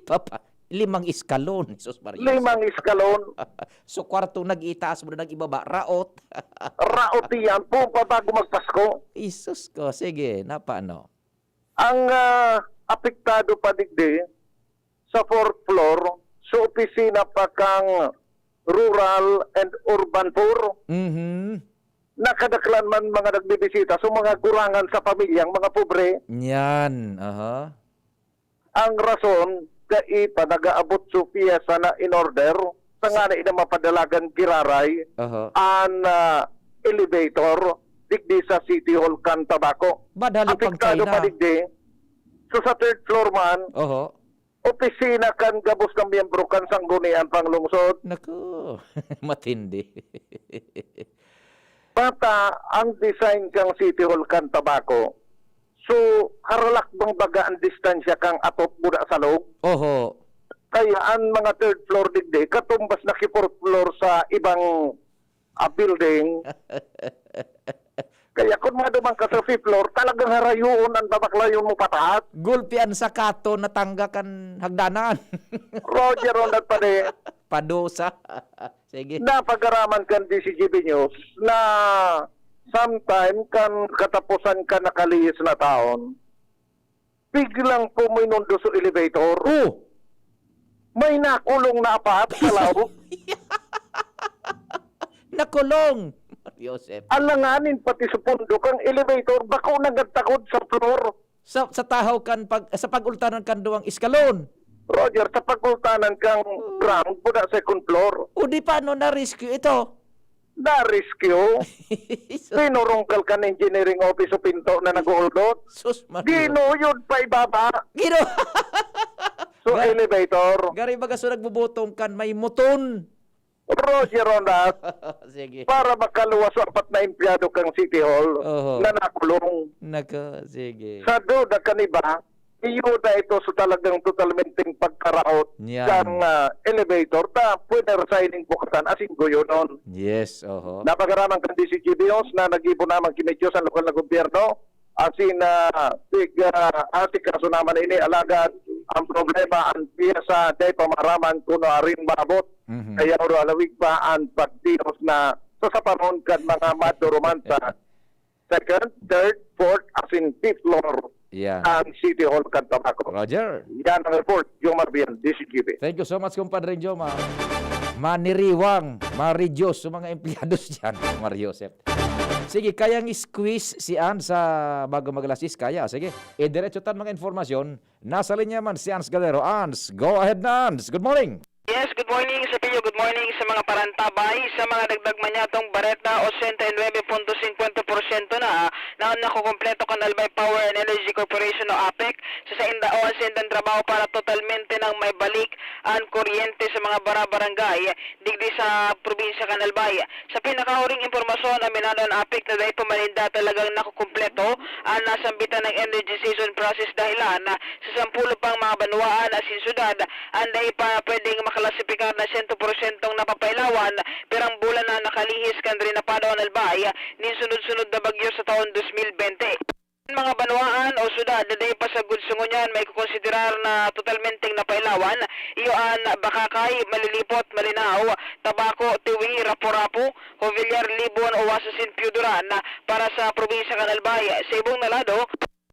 Papa, 5 iskalon. Jesus Maria. 5 iskalon. So kwarto nag-itaas mo na nag-ibaba. Raot. Raot yan po pa bago magpasko. Jesus ko. Sige, na paano? Ang apektado pa digdi sa 4th floor, sa opisina pa kang rural and urban poor. Nakadaklan man mga nagbibisita, so mga gurangan sa pamilyang mga pobre. Yan. Ang rason, kai pa nag-aabot sa piyesa na in order, sa nga na mapadalagan kiraray, ang elevator, digdi sa City Hall kan Tabaco. Apektado pa digdi. So sa 3rd floor man, opisina kan gabos ng miyembro kan sanggunian panglungsod. Naku, matindi. Bata ang design kang City Hall kan Tabaco. So, haralak bang baga ang distansya kang atop buda sa loob? Kaya ang mga 3rd floor digdi, katumbas na ki 4th floor sa ibang building. Kaya kung madumang ka sa 5th floor, talagang harayoon ang tabaklayon mo pataas. Gulpian sa kato na tanggakan hagdanan. Roger, on that pa de. Padosa. Sige. Napagaraman kan DCGB News na sometime kan katapusan ka nakalihis na taon, biglang puminundo sa elevator. May nakulong na apat sa loob. Nakulong. Joseph. Alanganin pati sa pundo kang elevator, bako nagagtakod sa floor. Sa tahaw kan sa pagultanan kan duwang iskalon. Roger, sa pagultanan kang ground po na 2nd floor. O di paano na-rescue ito? Na-rescue? Pinurungkal ka ng engineering office o pinto na nag-uldot? Ginuyod pa ibaba? So elevator? Gari baga so nagbubutong kan may muton. Roger on that. Sige. Para makaluwas sa 4 na empleyado kang City Hall na nakulong. Sige. Sa duda kaniba, iyuda ito sa talagang totalmenteng pagkaraot ng elevator na pwede resigning bukatan asin guyo nun. Yes, Napagaramang kan DCGB News na nag-ibo naman kinedyo sa lokal na gobyerno asin asikaso naman ini alagad ang problema ang piyesa day pamaraman kuno arin mabot. Kaya uro alawig pa ang pagdinos na sa panon kan mga maduruman sa 2nd, 3rd, 4th, as in 5th floor ang City Hall kan Tabaco. Roger. Yan ang report, Jomar Bian, DCGB. Thank you so much, Compadre Jomar. Maniriwang, maridyos sa mga empleados dyan, Mario Joseph. Sige, kayang squeeze si Ann sa bago mag-alas 6, kaya. Sige, diretso tan mga informasyon. Nasa linya man si Ans Galero. Ans, go ahead na, Ans. Good morning. Yes, good morning sa Pio. Good morning sa mga parantabay. Sa mga dagdag manyatong bareta, 89.50% na nakukompleto kan Albay Power and Energy Corporation o APEC sa indang trabaho para totalmente nang may balik ang kuryente sa mga barangay digdi sa probinsya kan Albay. Sa pinakahuring impormasyon, aminado ang APEC na dahil pumaninda talagang nakukompleto ang nasambitan ng energy season process dahilan sa 10 pang mga banwaan asin syudad ang dahil pa pwedeng makalasipikar na 100% napapailawan pero ang bulan na nakalihis kan rin na padawan albay nin sunod-sunod na bagyo sa taon 2020. Mga banwaan o syudad na pa sa gudsungunyan may kukonsiderar na totalmente napailawan iyoan Bakakay, Malilipot, Malinaw, Tabaco, Tiwi, Rapu-Rapu, Covillar, Libon o Wasasin, Piuduran para sa probinsya kan Albay. Sa ibong nalado,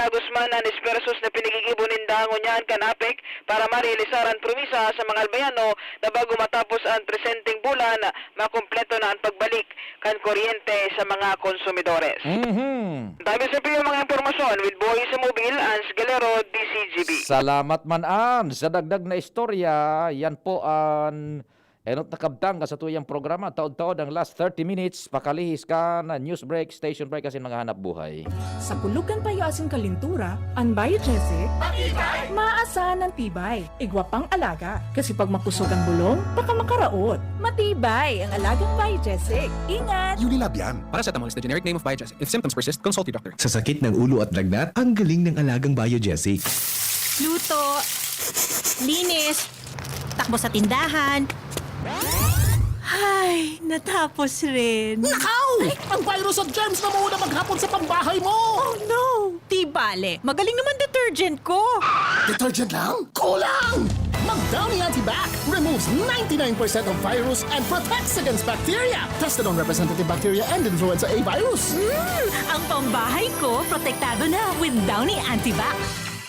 Guzman na dispersos na pinigigibunin dangon niyan kanapik para marilisar ang promisa sa mga albayano na bago matapos ang presenteng bulan, makumpleto na ang pagbalik kan kuryente sa mga konsumidores. Dami sa piyo mga impormasyon with Boy sa Mobile, Ans Galero, DCGB. Salamat man, Ann. Sa dagdag na istorya, yan po ang enot nakabtang sa tuyang programa. Taod-taod ang last 30 minutes, pakalihis ka na news break, station break kasi mga hanap buhay. Sa kulugan payo asin kalintura, ang biogesic, maasahan ng tibay, igwapang alaga. Kasi pag makusog ang bulong, baka makaraot. Matibay ang alagang biogesic. Ingat! Unilabian. Paracetamol is the generic name of Biogesic. If symptoms persist, consult your doctor. Sa sakit ng ulo at lagnat, ang galing ng alagang Biogesic. Luto, linis, takbo sa tindahan. Ay, natapos rin. Nakaw! Ang virus at germs na muna maghapon sa pambahay mo! Oh no! Di bale, magaling naman detergent ko. Detergent lang? Kulang! Mag-Downy Antibac removes 99% of virus and protects against bacteria. Tested on representative bacteria and influenza A virus. Ang pambahay ko, protektado na with Downy Antibac.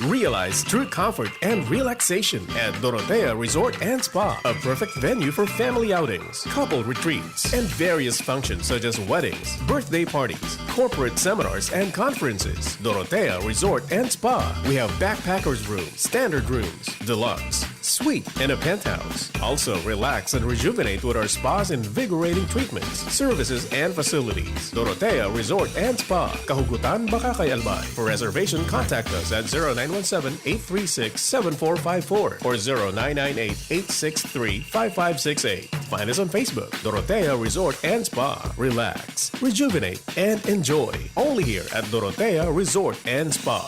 Realize true comfort and relaxation at Dorotea Resort and Spa, a perfect venue for family outings, couple retreats, and various functions such as weddings, birthday parties, corporate seminars, and conferences. Dorotea Resort and Spa. We have backpackers rooms, standard rooms, deluxe, suite, and a penthouse. Also, relax and rejuvenate with our spas invigorating treatments, services, and facilities. Dorotea Resort and Spa, Kahugutan, Bakakay, Albay. For reservation, contact us at 0917-836-7454 or 0998-863-5568. Find us on Facebook, Dorotea Resort and Spa. Relax, rejuvenate, and enjoy. Only here at Dorotea Resort and Spa.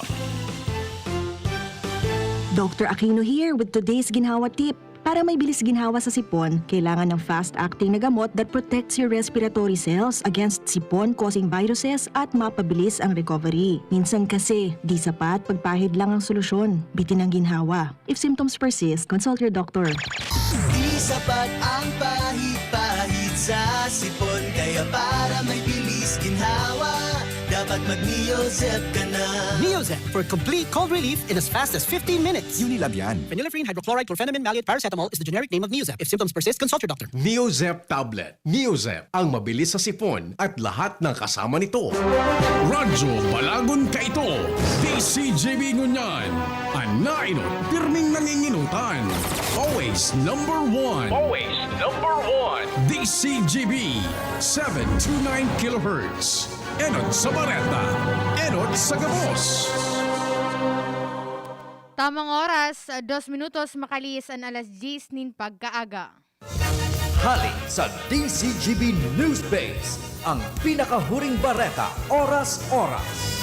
Dr. Aquino here with today's ginhawa tip. Para may bilis ginhawa sa sipon, kailangan ng fast-acting na gamot that protects your respiratory cells against sipon-causing viruses at mapabilis ang recovery. Minsan kasi, di sapat pagpahid lang ang solusyon. Bitin ang ginhawa. If symptoms persist, consult your doctor. Di sapat ang pahid-pahid sa sipon, kaya para may bilis ginhawa, dapat mag-Neozep ka na. Neozep for complete cold relief in as fast as 15 minutes. Unilabian. Phenylephrine, hydrochloride, chlorphenamine, maleate, paracetamol is the generic name of Neozep. If symptoms persist, consult your doctor. Neozep Tablet. Neozep, ang mabilis sa sipon at lahat ng kasama nito. Radyo Balagon ka ito. DCGB Ngunyan. Anainot, pirming nanginginutan. Always number one. Always number one. DCGB 729 kHz. Enot sa Bareta. Enot sa Gabos. Tamang oras, 2 minutos makalis ang alas 10 nin pagkaaga. Hali sa DCGB News Base, ang pinakahuring bareta, oras-oras.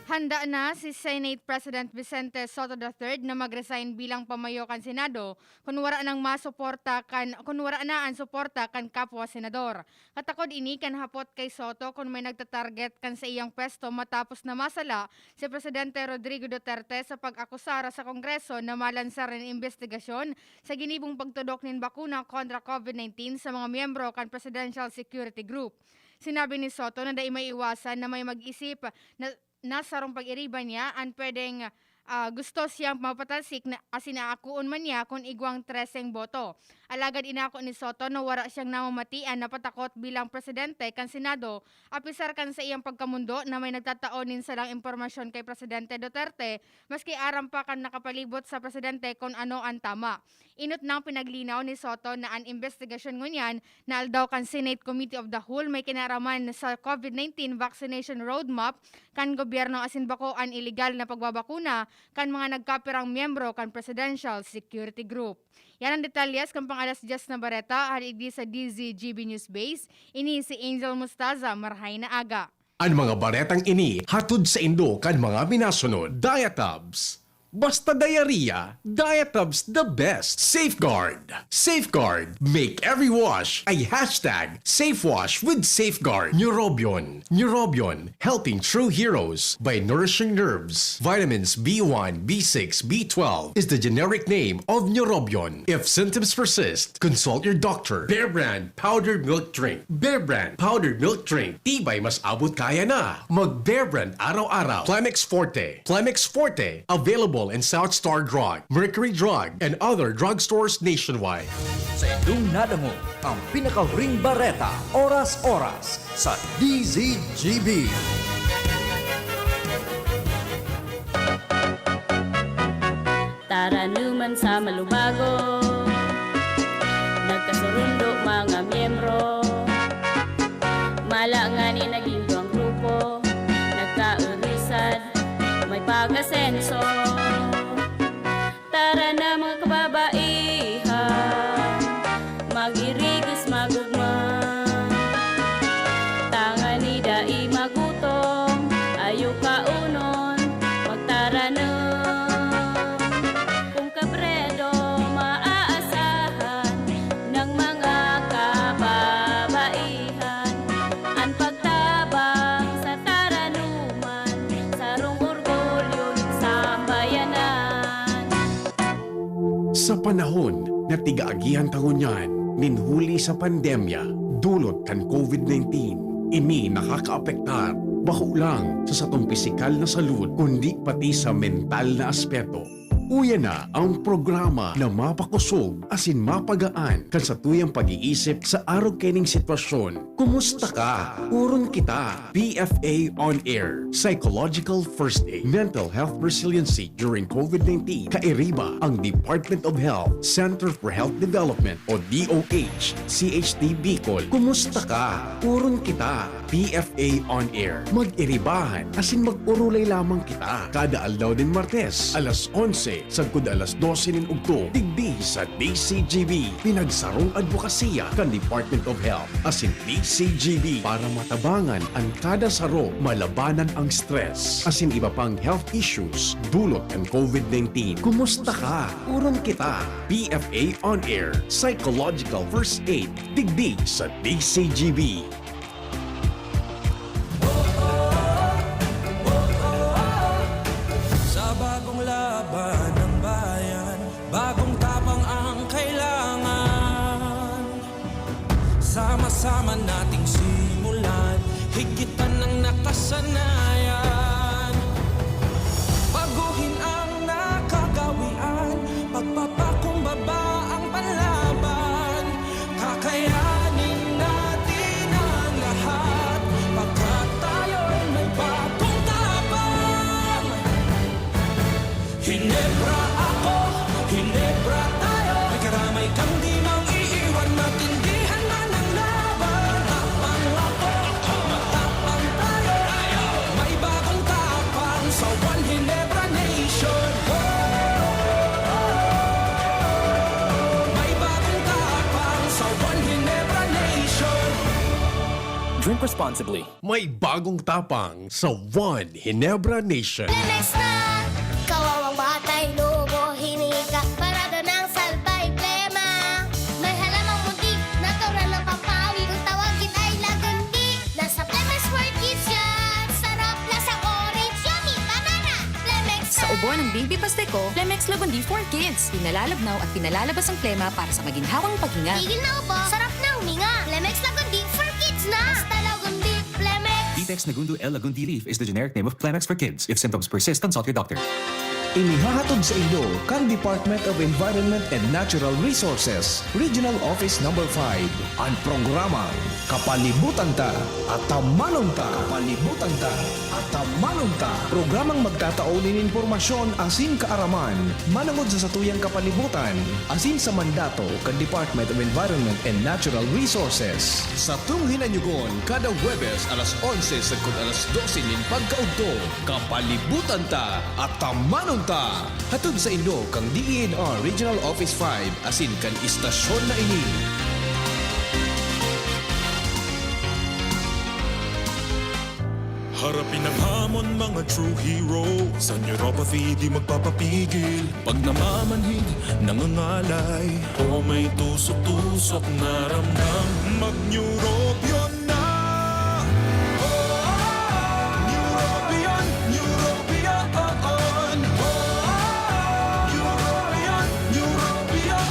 Handa na si Senate President Vicente Soto III na mag-resign bilang pamayo kan Senado kung wala nang masuporta kan ang suporta kan kapwa senador. Katakod ini kan hapot kay Soto kung may nagtatarget kan sa iyang pwesto matapos na masala si Presidente Rodrigo Duterte sa pag-akusara sa Kongreso na malansar ng investigasyon sa ginibong pagtudok nin bakuna kontra COVID-19 sa mga miyembro kan Presidential Security Group. Sinabi ni Soto na dai may iwasan na may mag-isip na nasarong pag-iriban niya ang pwedeng gusto siyang mapatalsik na asinaakuon man niya kung igwang 13 boto. Alagad inako ni Soto na wala siyang namamatian na patakot bilang presidente kan Senado, apisar kan sa iyang pagkamundo na may nagtataonin salang impormasyon kay Presidente Duterte, maski aram pa kan nakapalibot sa presidente kung ano ang tama. Inot nang pinaglinaw ni Soto na ang investigasyon ngunyan na aldaw kan Senate Committee of the Whole may kinaraman sa COVID-19 vaccination roadmap kan gobyerno asin bako ang illegal na pagbabakuna kan mga nagkapirang miyembro kan Presidential Security Group. Yan ang detalyas kan pang alas 10 na bareta harigdi sa DZGB News Base. Ini si Angel Mustaza, marhay na aga. Ang mga baretang ini hatod sa indo kan mga minasunod. Diatabs. Basta diarrhea, Diatabs the best. Safeguard. Safeguard. Make every wash a hashtag SafeWash with Safeguard. Neurobion. Neurobion. Helping true heroes by nourishing nerves. Vitamins B1, B6, B12 is the generic name of Neurobion. If symptoms persist, consult your doctor. Bear Brand Powdered Milk Drink. Bear Brand Powdered Milk Drink. Tibay mas abot kaya na. Mag Bear Brand araw-araw. Plemex Forte. Plemex Forte. Available in South Star Drug, Mercury Drug, and other drugstores nationwide. Sa inyong nadamo ang pinakahuring bareta, oras-oras sa DZGB. Tara naman sa malubago, nagkasurundo mga miyembro, malangani naging duwang grupo, nagkaurisad, may pag-asenso. Tara na mga kababaihan, mag-irigis magugma, tangan ni dai magutom, ayaw kaunon, magtara na. Kung kabredo maaasahan ng mga kababaihan, ang pagtabang sa taranuman, sarong orgulyo ng sambayanan. Sa panahon na tigaagihan kangunyan, minhuli sa pandemya, dulot kan COVID-19, ini nakakaapektar bako lang sa satong pisikal na salud, kundi pati sa mental na aspeto. Uya na ang programa na mapakusog asin mapagaan kan sa tuyang pag-iisip sa araw kining sitwasyon. Kumusta ka? Uron kita. PFA On Air. Psychological First Aid. Mental Health Resiliency during COVID-19. Kairiba ang Department of Health, Center for Health Development o DOH, CHT Bicol. Kumusta ka? Uron kita. PFA On Air. Mag-iribahan asin mag-urulay lamang kita. Kada aldaw din Martes, alas 11 sagkod alas 12 nin ugto, digdi sa DCGB. Pinagsarong advokasya kan Department of Health asin DCGB para matabangan ang kada saro, malabanan ang stress asin iba pang health issues dulot ang COVID-19. Kumusta ka? Uron kita. PFA On Air. Psychological First Aid. Digdi sa DCGB. Sa bagong laban ng bayan, bagong tapang ang kailangan. Sama-sama nating simulan, higitan ng nakasanayan. Baguhin ang nakagawian, pagpapakumbaba ang panlaban. Kakayanin natin ang lahat, pagkat tayo'y may bagong tapang. Hinebra ako, Hinebra tayo, may karamay kang di mang iiwan, matindihan man ang laban. Matapang ako, matapang tayo, may bagong tapang sa One Hinebra Nation. May bagong tapang sa One Hinebra Nation. Drink responsibly. May bagong tapang sa One Hinebra Nation. Kawawang batay, lobo, hinika, parada ng salbay, plema. May halamang muntik, natural ng papawi, kung tawagin ay lagundi. Nasa Plemex for Kids yan, sarap, lasang orange, yummy, banana, Plemex Sa ubo ng Baby Pasteco, Plemex Lagundi for Kids. Pinalalabnaw at pinalalabas ang plema para sa maginhawang paghinga. Tigil na upo, sarap na huminga. Plemex Lagundi for Kids na. Basta Lagundi, Plemex. Detex Nagundu L. Lagundi Leaf is the generic name of Plemex for kids. If symptoms persist, consult your doctor. Inihahatod sa inyo kang Department of Environment and Natural Resources, Regional Office No. 5, ang programang Kapalibutan Ta at Tamanong Ta. Kapalibutan Ta at Tamanong Ta. Programang magtataunin informasyon asin kaaraman, manangod sa satuyang kapalibutan, asin sa mandato kan Department of Environment and Natural Resources. Sa tunghinanyugon, kada Huwebes alas 11 sagkod alas 12 nin pagkaugto, Kapalibutan Ta at Tamanong Ta. Hatod sa Indo kang DENR Regional Office 5 asin kan istasyon na ini. Harapin ang hamon mga true hero. Sa neuropathy di magpapapigil. Pag namamanhid, nangangalay, o may tusok-tusok na ramdam, mag-neurobion na. Neurobion, Neurobion. Neurobion, Neurobion.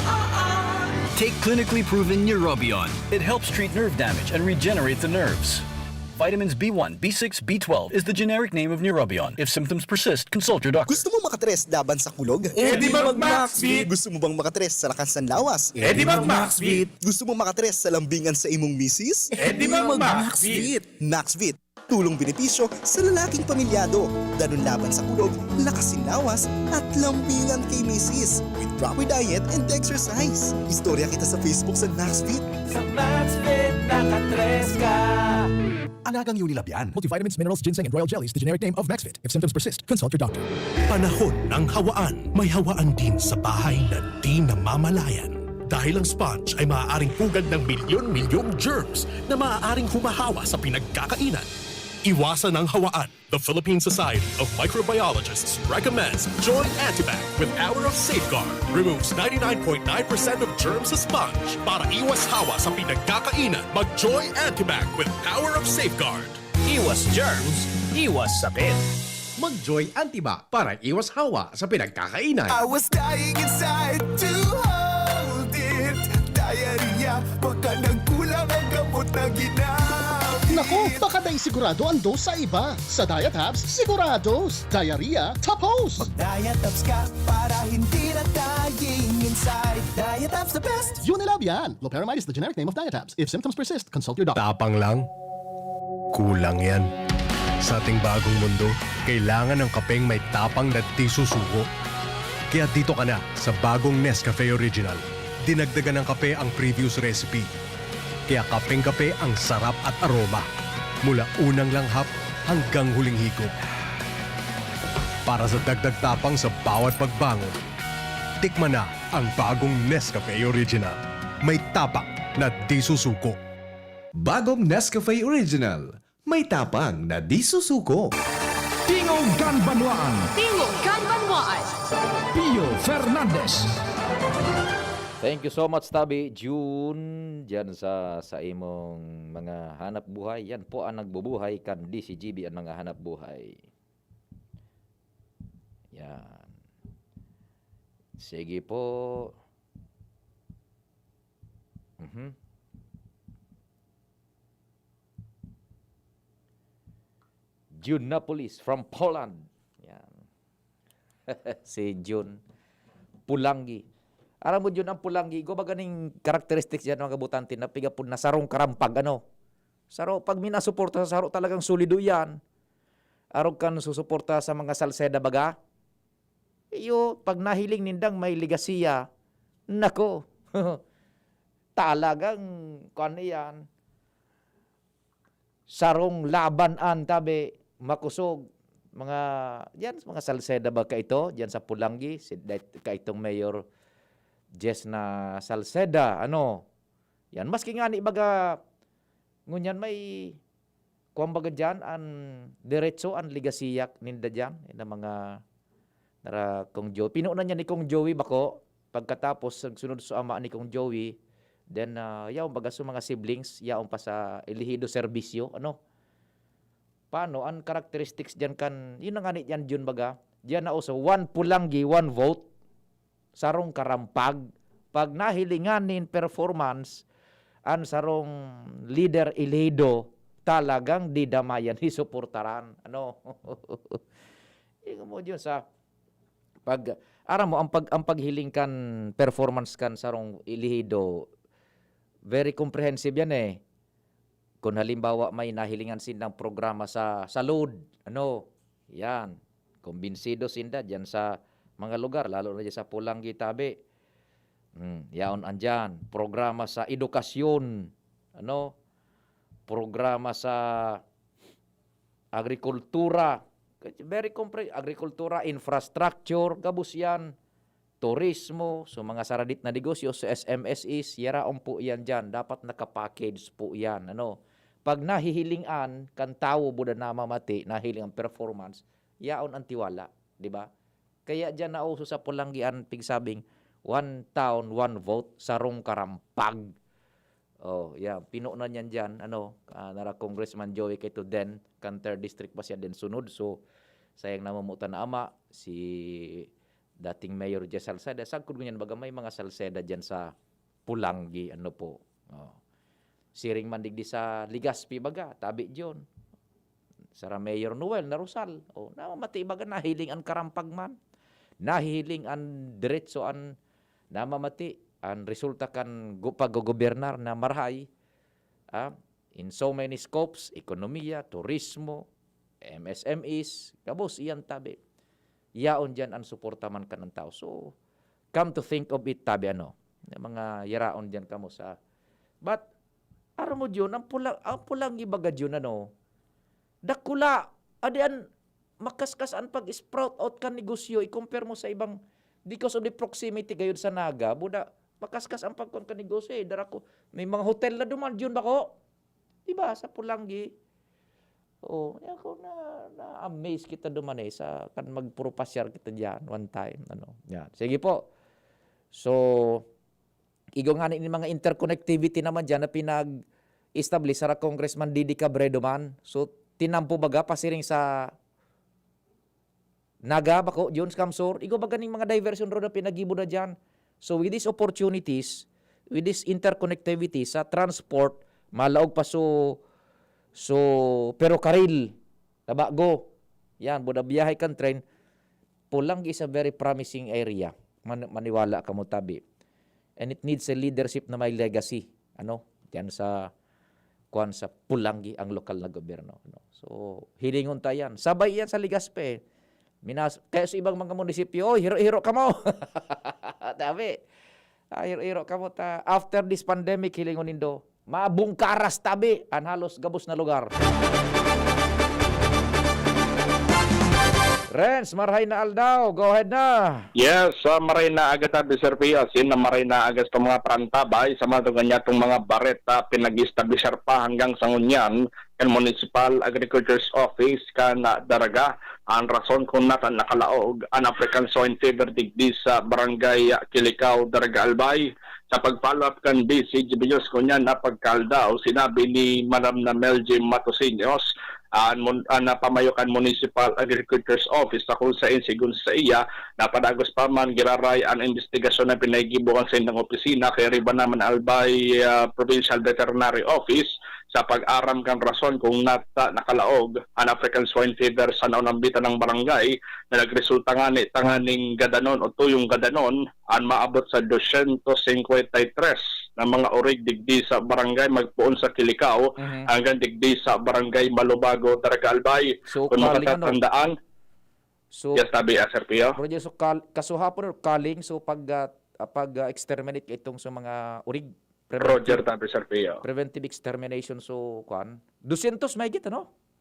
Take clinically proven Neurobion. It helps treat nerve damage and regenerate the nerves. Vitamins B1, B6, B12 is the generic name of Neurobion. If symptoms persist, consult your doctor. Gusto mo makatres laban sa kulog? di mag-Maxvit! Gusto mo bang makatres sa lakas ng lawas? di mag-Maxvit! Gusto mo makatres sa lambingan sa imong misis? di mag-Maxvit! Maxvit, tulong benepisyo sa lalaking pamilyado. Danon laban sa kulog, lakasin lawas, at lambingan kay misis. With proper diet and exercise. Istorya kita sa Facebook sa Maxvit. Sa Maxvit, nakatres ka. Alagang Unilab yan. Multivitamins, minerals, ginseng, and royal jelly is the generic name of Maxvit. If symptoms persist, consult your doctor. Panahon ng hawaan. May hawaan din sa bahay na di namamalayan. Dahil ang sponge ay maaaring pugad ng milyon-milyong germs na maaaring humahawa sa pinagkakainan. Iwasan ang hawaan. The Philippine Society of Microbiologists recommends Joy Antibac with Hour of Safeguard. Removes 99.9% of germs sa sponge. Para iwas hawa sa pinagkakainan, mag-Joy Antibac with Hour of Safeguard. Iwas germs, iwas sakit. Mag-Joy Antibac para iwas hawa sa pinagkakainan. I was dying inside to hold it. Diarrhea, baka nagkulang ang gamot na ginamit. Nako, baka dahil sigurado ang dose sa iba. Sa Diet Tabs, sigurados. Diarrhea, tapos. Mag-Diet Tabs ka para hindi na dying inside. Diet Tabs the best. Unilab yan. Loperamide is the generic name of Diet Tabs. If symptoms persist, consult your doctor. Tapang lang? Kulang yan. Sa ating bagong mundo, kailangan ng kapeng may tapang na di susuko. Kaya dito ka na sa bagong Nescafe Original. Dinagdagan ng kape ang previous recipe. Kaya kapeng-kape ang sarap at aroma. Mula unang langhap hanggang huling higop. Para sa dagdag tapang sa bawat pagbangon, tikman na ang bagong Nescafe Original. May tapak na di susuko. Bagong Nescafe Original. May tapang na di susuko. Tingog Ganbanwaan. Tingog Ganbanwaan. Pio Fernandez. Thank you so much, Tabi. June, dyan sa imong mga hanap buhay. Yan po ang nagbubuhay kan DCGB ang mga hanap buhay. Yan. Sige po. June Napolis from Poland. Yan. Si June Pulangi. Alam mo yun ang Pulangi, go ba ganing characteristics yan mga kabutante na pigapon na sarong karampag ano? Saro, pag minasuporta sa saro talagang solido yan. Arog kan susuporta sa mga Salceda baga? Iyo, pag nahiling nindang may ligasiya, nako, talagang kan yan. Sarong labanan tabi, makusog. Mga Salceda ba ka ito? Diyan sa Pulangi, ka itong Mayor Jess na Salceda, ano? Yan, maski nga ni baga, ngunyan may, kumbaga dyan, an diretso, an ligasiyak ninda dyan, na mga, nara, Kong Joey. Pinuunan niya ni Kong Joey bako, pagkatapos, sunod sa ama ni Kong Joey, then, yaong baga sa mga siblings, yaong pa sa Elehido Servisyo, ano? Paano, ang characteristics dyan kan, yun ang ganit yan dyan baga, dyan na also, one Pulangi, one vote, sarong karampag, pag nahilinganin performance, ang sarong leader Elehido, talagang didamayan, isuportaran. Ano? Yung mo dyan sa Pag aram mo ang paghiling kan performance kan sarong ilihido, very comprehensive yan eh. Kung halimbawa may nahilingan sinang programa sa load, yan, kumbinsido sinda dyan sa mga lugar, lalo na dyan sa Pulangi Tabi. Yaon andyan, programa sa edukasyon, programa sa agrikultura, very agrikultura, infrastructure, gabus yan, turismo, so mga saradit na negosyo sa SMSEs, yaraon po yan dyan, dapat nakapackage po yan, Pag nahihilingan, kan tao buda na mamati, nahiling ang performance, yaon ang tiwala, di ba? Kaya dyan nauso sa Pulangian, pigsabing, one town, one vote, sarong karampag. Pinuunan yan dyan, nara Congressman Joey Quito den, kan 3rd District pa siya den sunod. So, sayang namumutan na ama, si dating Mayor Jess Salceda. Sagkod ganyan, baga may mga Salceda dyan sa Pulangi, Siring mandigdi sa Ligaspi baga, tabi diyon. Sara Mayor Noel na Rosal. Namamati baga nahiling an karampag man. Nahiling an diretso an namamati an resulta kan pag-gobernar na marhay. In so many scopes, ekonomiya, turismo, MSMEs, kabos iyan tabi. Yaon dyan ang suporta man ka ng tao. So, come to think of it, tabi mga yaraon dyan kamo sa. But, aram mo dyan, ang pulang ibagad yun, dakula, adian, makaskas ang pag-sprout out ka negosyo, i-compare mo sa ibang, because of the proximity gayud sa Naga, buda, makaskas ang pagkon ka negosyo, darako, may mga hotel na duman dyan bako, diba, sa Pulangi. Ako na-amaze kita duman sa kan magpurupasyar kita dyan one time. Yan. Sige po. So, igo nga ni mga interconnectivity naman dyan na pinag-establish sa Congressman Didi Cabredo man. So, tinampo baga pasiring sa Naga bako, Jones Camsor. Igo baga ning mga diversion road na pinagibo na dyan. So, with these opportunities, with this interconnectivity sa transport, malaog pa pero karil, tabago, yan, buda biyahe kan train, Pulangi is a very promising area, maniwala ka mo tabi. And it needs a leadership na may legacy, yan sa Pulangi, ang lokal na gobyerno. So, hilingon tayan. Sabay yan sa Ligaspe. Kaya sa ibang mga munisipyo, hiro-hiro ka mo. Tabi, hiro-hiro ka mo ta. After this pandemic, hilingon nindo, mabungkaras tabi ang halos gabos na lugar. Renz, maray na aldaw. Go ahead na. Yes, maray na agad tabi, Sir Pio. Na maray na agad itong mga prantabay sa mga ganyan itong mga bareta pinag-establisher pa hanggang sa ngunyan kan Municipal Agriculture's Office kan Daraga. Ang rason kung nakalaog ang African Swine Fever digdi sa Barangay Kilikaw, Daraga Albay. Sa pag-follow up kan BCG Bios ko niyan na pagkaldaw, sinabi ni Madam na Melgy Matosinos, na pamayokan Municipal Agriculture's Office na kung sigun sa iya, napadagos pa man giraray ang investigasyon na pinaigibukan sa indang opisina kay Riba naman Albay Provincial Veterinary Office sa pag-aram kan rason kung nakalaog ang African Swine Fever sa naunambitan ng barangay na nagresulta nga ni tanganing gadanon o tuyong gadanon ang maabot sa 253 na mga orig digdi sa barangay magpuon sa Kilikaw hanggang digdi sa barangay Malubago, Daraga Albay. So, kung makatatandaan, yes, tabi, Sir Pio. So, kasuhapon kaling, so pag-exterminate itong sa mga orig. Roger, tabi, Sir Pio. Preventive extermination, so 200 may kita,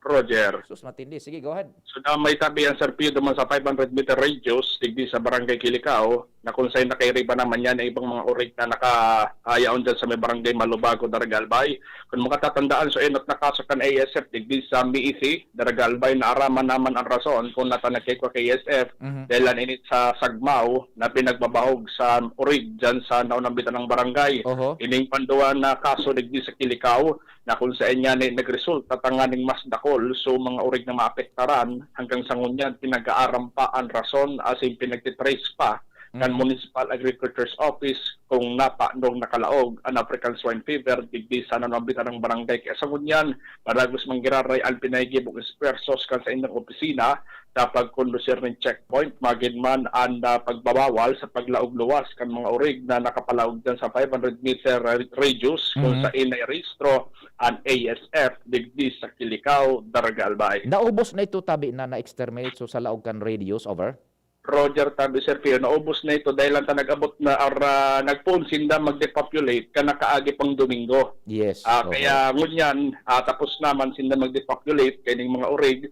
Roger. Sus, matindi. Sige, go ahead. So na may tabi ang Sir Pio duman sa 500 meter radius digdi sa barangay Kilikaw na kung sa'yo nakairiba naman yan ay ibang mga orig na nakahayaon dyan sa may barangay Malubago, Daraga Albay. Kung makatatandaan, so enot nakasakan ASF digdi sa Miisi, Daraga Albay na araman naman ang rason kung natanakikwa kay ASF dahil init sa Sagmao na pinagbabahog sa orig dyan sa naunambitan ng barangay. Ining panduan na kaso digdi sa Kilikaw na kung saan yan ay nagresulta tanganing mas dako so mga orig na maapektaran hanggang sa ngunyan pinag-aaram pa ang rason as in pinagtitrace pa kan Municipal Agriculture's Office kung nung nakalaog ang African Swine Fever digdi sa nanambitan ng barangay kaya sa ngunyan paragos manggiraray ang pinaygibong espersos kan sa inyong opisina sa pagkondusir ng checkpoint magin man ang pagbabawal sa paglaog luwas kan mga urig na nakapalaog dyan sa 500 meter radius kung sa inay registro ang ASF digdi sa Kilikaw, Daragalbay. Naubos na ito tabi na na-exterminate so sa laog kan radius over? Roger Tabi Sir Pio, naubos na ito dahil lang nag-abot na or nagpuon sinda mag-depopulate ka nakaagi pang Domingo. Yes. Kaya ngunyan, tapos naman sinda mag-depopulate kaya mga urig,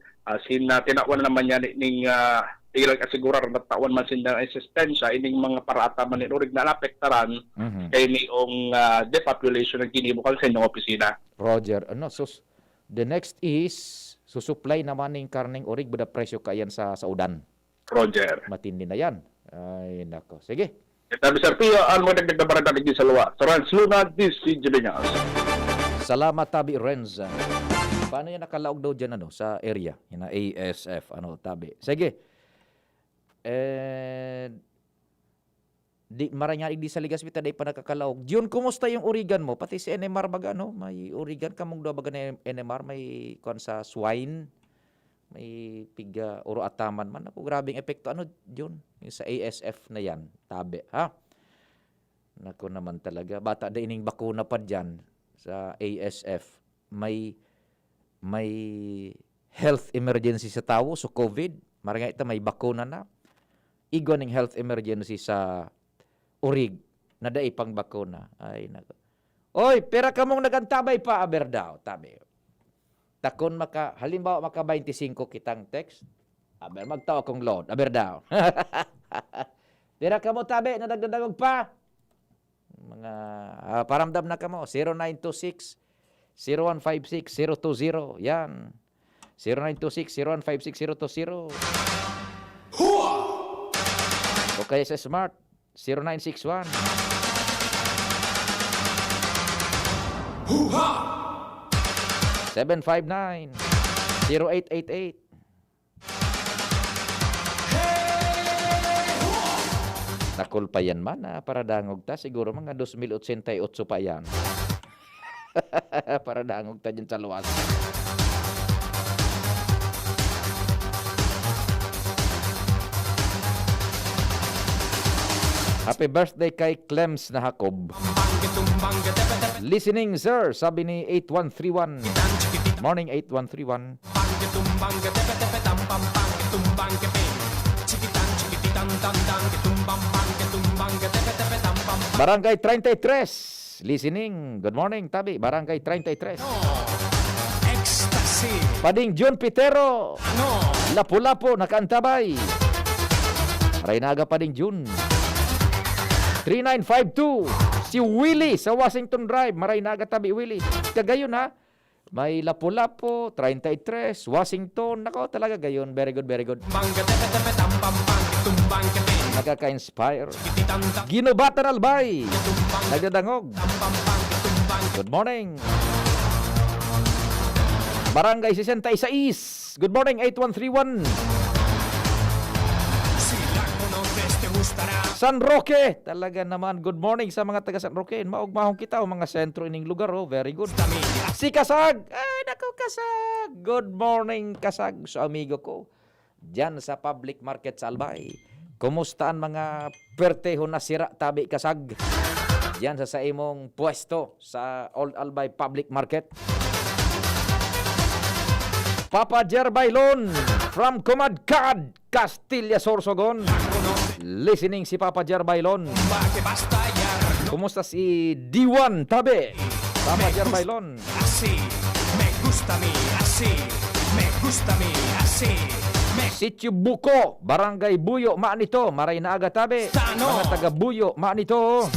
tinawan naman yan ning ilang kasigurar na tawan man sinda ang existensya ining mga parata man ning urig na napektaran kay niong depopulation ng kinibukal sa inyong opisina. Roger. So the next is susupply naman ng karning urig bada presyo kayan sa udan. Roger. Matindi na yan. Ay, nako. Sige. Tabi Sir Pio, ano mo nagdagdabaran tabi sa luwa? So, Rans Luna, this is Julinas. Salamat tabi, Renz. Paano yan nakalaog daw dyan sa area? Yung ASF, tabi. Sige. Maranyari di sa Ligasmita day pa nakakalaog. Diyon, kumusta yung Origan mo? Pati si NMR baga, may Origan ka mong daw baga na NMR, may kon sa swine. May piga uro ataman man. Ako, grabing epekto. Yun? Yung sa ASF na yan. Tabi, ha? Naku naman talaga. Bata da ining bakuna pa dyan sa ASF. May health emergency sa tao. So, COVID. Marang ito may bakuna na. Igo ning health emergency sa urig. Na daig pang bakuna. Ay, naku. Oy, pera ka mong nagantabay pa, Aberdaw. Tabi. Takon halimbawa maka 25 kitang text, aber magtaw akong load, aber daw. Tira ka mo tabi, nadagdagog pa. Mga paramdam na ka mo, 0926 0156 020, yan. 0926 0156 020. Okay sa Smart, 0961. Huha! 759-0888. Nakul pa yan man para dangog ta. Siguro mga 2088 pa yan. Para dangog ta dyan sa luwas. Happy birthday kay Clems na Jacob. Listening, sir, sabi ni 8131. Morning, 8131. Barangay 33. Listening. Good morning, Tabi. Barangay 33. Ecstasy. Pading John Pitero. Lapu-lapu, nakaantabay. Raynaga Pading June. 3952. Si Willie sa Washington Drive. Maraynaga Tabi, Willie. Kagayon, ha? May Lapu-Lapu, 33, Washington. Nako, talaga gayon. Very good, very good. Nakaka-inspire. Ginobatan Albay. Nagdadangog. Good morning. Barangay 66. Good morning, 8131. San Roque. Talaga naman. Good morning sa mga taga San Roque. Maugmahong kita o mga sentro ining lugar. Very good. Si Kasag. Ay, naku, Kasag. Good morning, Kasag. So, amigo ko. Diyan sa public market sa Albay. Kumusta ang mga perteho na sira, Tabi, Kasag? Diyan sa imong pwesto sa Old Albay Public Market. Papa Jerbailon from Comadcad, Castilla, Sorsogon. Listening si Papa Jerbailon. Kumusta si D1 Tabe? Papa Jerbailon. Así, me gusta mi, así, me gusta mi, así. Sitio Buko, Barangay Buyo, Maanito, Maraynaga Tabe. Mga taga Buyo, Maanito.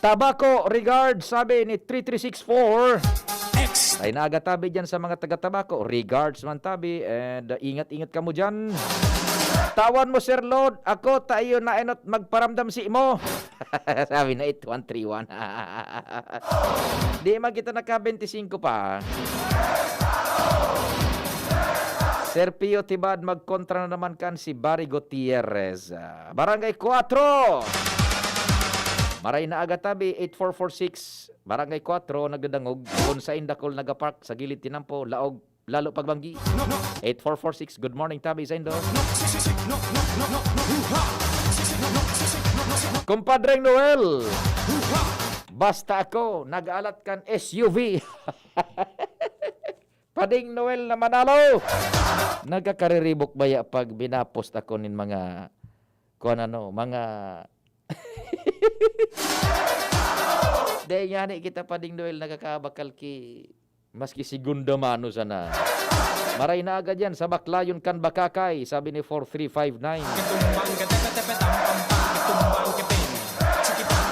Tabako, regard, sabi ni 3364. Ay naagatabi dyan sa mga taga-tabako. Regards man tabi. And ingat-ingat ka mo dyan. Tawan mo, Sir Lord. Ako tayo na enot magparamdam si mo. Sabi na 8131. Di man kita naka 25 pa. Serpio Tibad, magkontra na naman kan si Barry Gutierrez. Barangay 4. Maray na aga tabi, 8446. Barangay 4, nagdadangog. Kung sa Indakol, nagapark sa gilid tinampo, laog, lalo pagbanggi. 8446, good morning tabi sa Indo. Kumpadreng Noel. Basta ako, nag-alat kan SUV. Pading Noel na manalo. Nagkakariribok baya pag binapost ako nin mga mga dahil nga kita Pading Noel nagkakabakal ki maski segunda mano sana. Maray na agad yan sa Baklayon kan Bakakay, sabi ni 4359.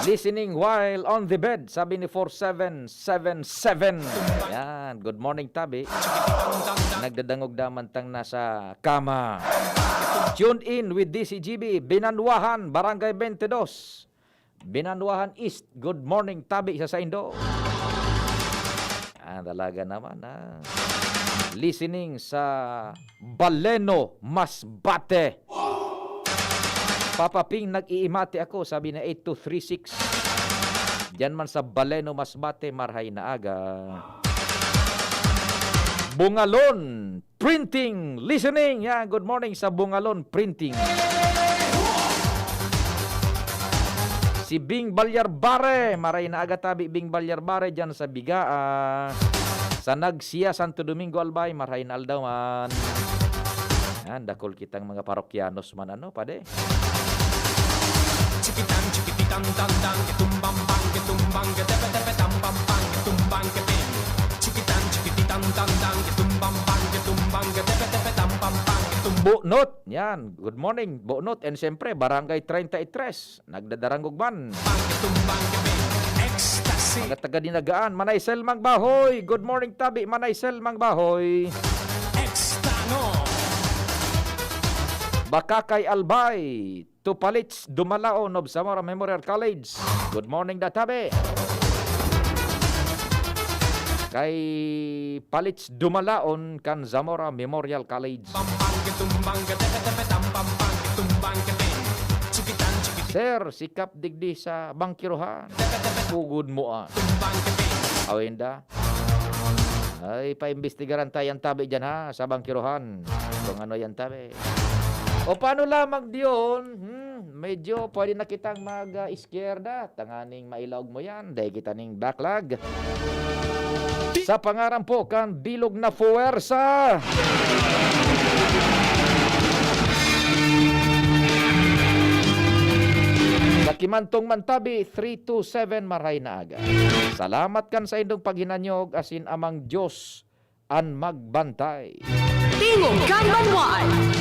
Listening while on the bed, sabi ni 4777. Yan, good morning tabi. Nagdadangog daman tang nasa kama. Tune in with DCGB, Binanwahan, Barangay 22. Binanwahan East, good morning tabi sa Indo. Yan, talaga naman listening sa Baleno, Masbate. Papa Ping, nag-iimati ako, sabi na 8236. Diyan man sa Baleno, Masbate, marhay na aga. Bungalon Printing, listening. Yan, good morning sa Bungalon Printing. Si Bing Balyarbare, maray na aga tabi Bing Balyarbare diyan sa Bigaa. Sa Nagsia, Santo Domingo Albay, marhay na aldawan. Yan, dakol kitang mga parokyanos man pade. Chikitan, chikitan, tandang, kitumbang, bang, kitumbang, ketepe, tepe, tambang, bang, kitumbang, keting. Chikitan, chikitan, tandang, kitumbang, bang, kitumbang, ketepe, tepe, tambang, bang, kitumbang. Bunot, yan, good morning, Bunot. And siyempre, Barangay 33, nagdadarangog man. Bang, kitumbang, keting, ecstasy. Mga taga-dinagaan, Manaysel Mangbahoy. Good morning, tabi, Manaysel Mangbahoy. Ekstano. Bakakay Albay, Tupalits Dumalaon of Zamora Memorial College. Good morning, databe. Kay Palits Dumalaon kan Zamora Memorial College. Sir, sikap digdi sa bangkirohan. Pugod mo Awenda. Ay, paimbestigaran tayo yan tabi dyan sa bangkirohan. Kung ano yan tabi. O paano lamang diyon? Medyo pwede na kitang mag-iskierda. Tanganing mailawag mo yan. Dahil kita ning backlog. Sa pangaran po kan bilog na fuwersa. Nakimantong mantabi 327 maray na aga. Salamat kan sa indong paghinanyog asin amang Diyos an magbantay. Tingog Kanbanwaan.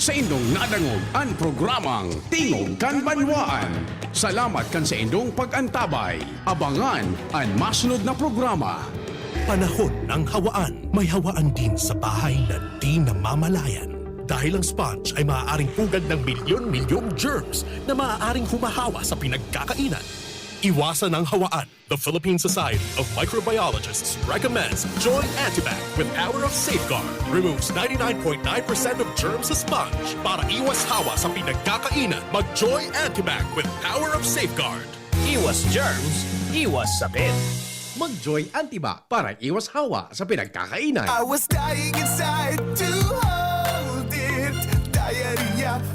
Sa indong nadangog ang programang Tingog Kanbanwaan. Salamat kan sa indong pag-antabay. Abangan ang masunod na programa. Panahon ng hawaan. May hawaan din sa bahay na di namamalayan. Dahil ang sponge ay maaaring pugad ng milyon-milyong germs na maaaring humahawa sa pinagkakainan. Iwasan ang hawaan. The Philippine Society of Microbiologists recommends Joy Antibac with Hour of Safeguard. Removes 99.9% of germs sa sponge. Para iwas hawa sa pinagkakainan, mag-Joy Antibac with Hour of Safeguard. Iwas germs, iwas sakit. Mag-Joy Antibac para iwas hawa sa pinagkakainan. I was dying inside to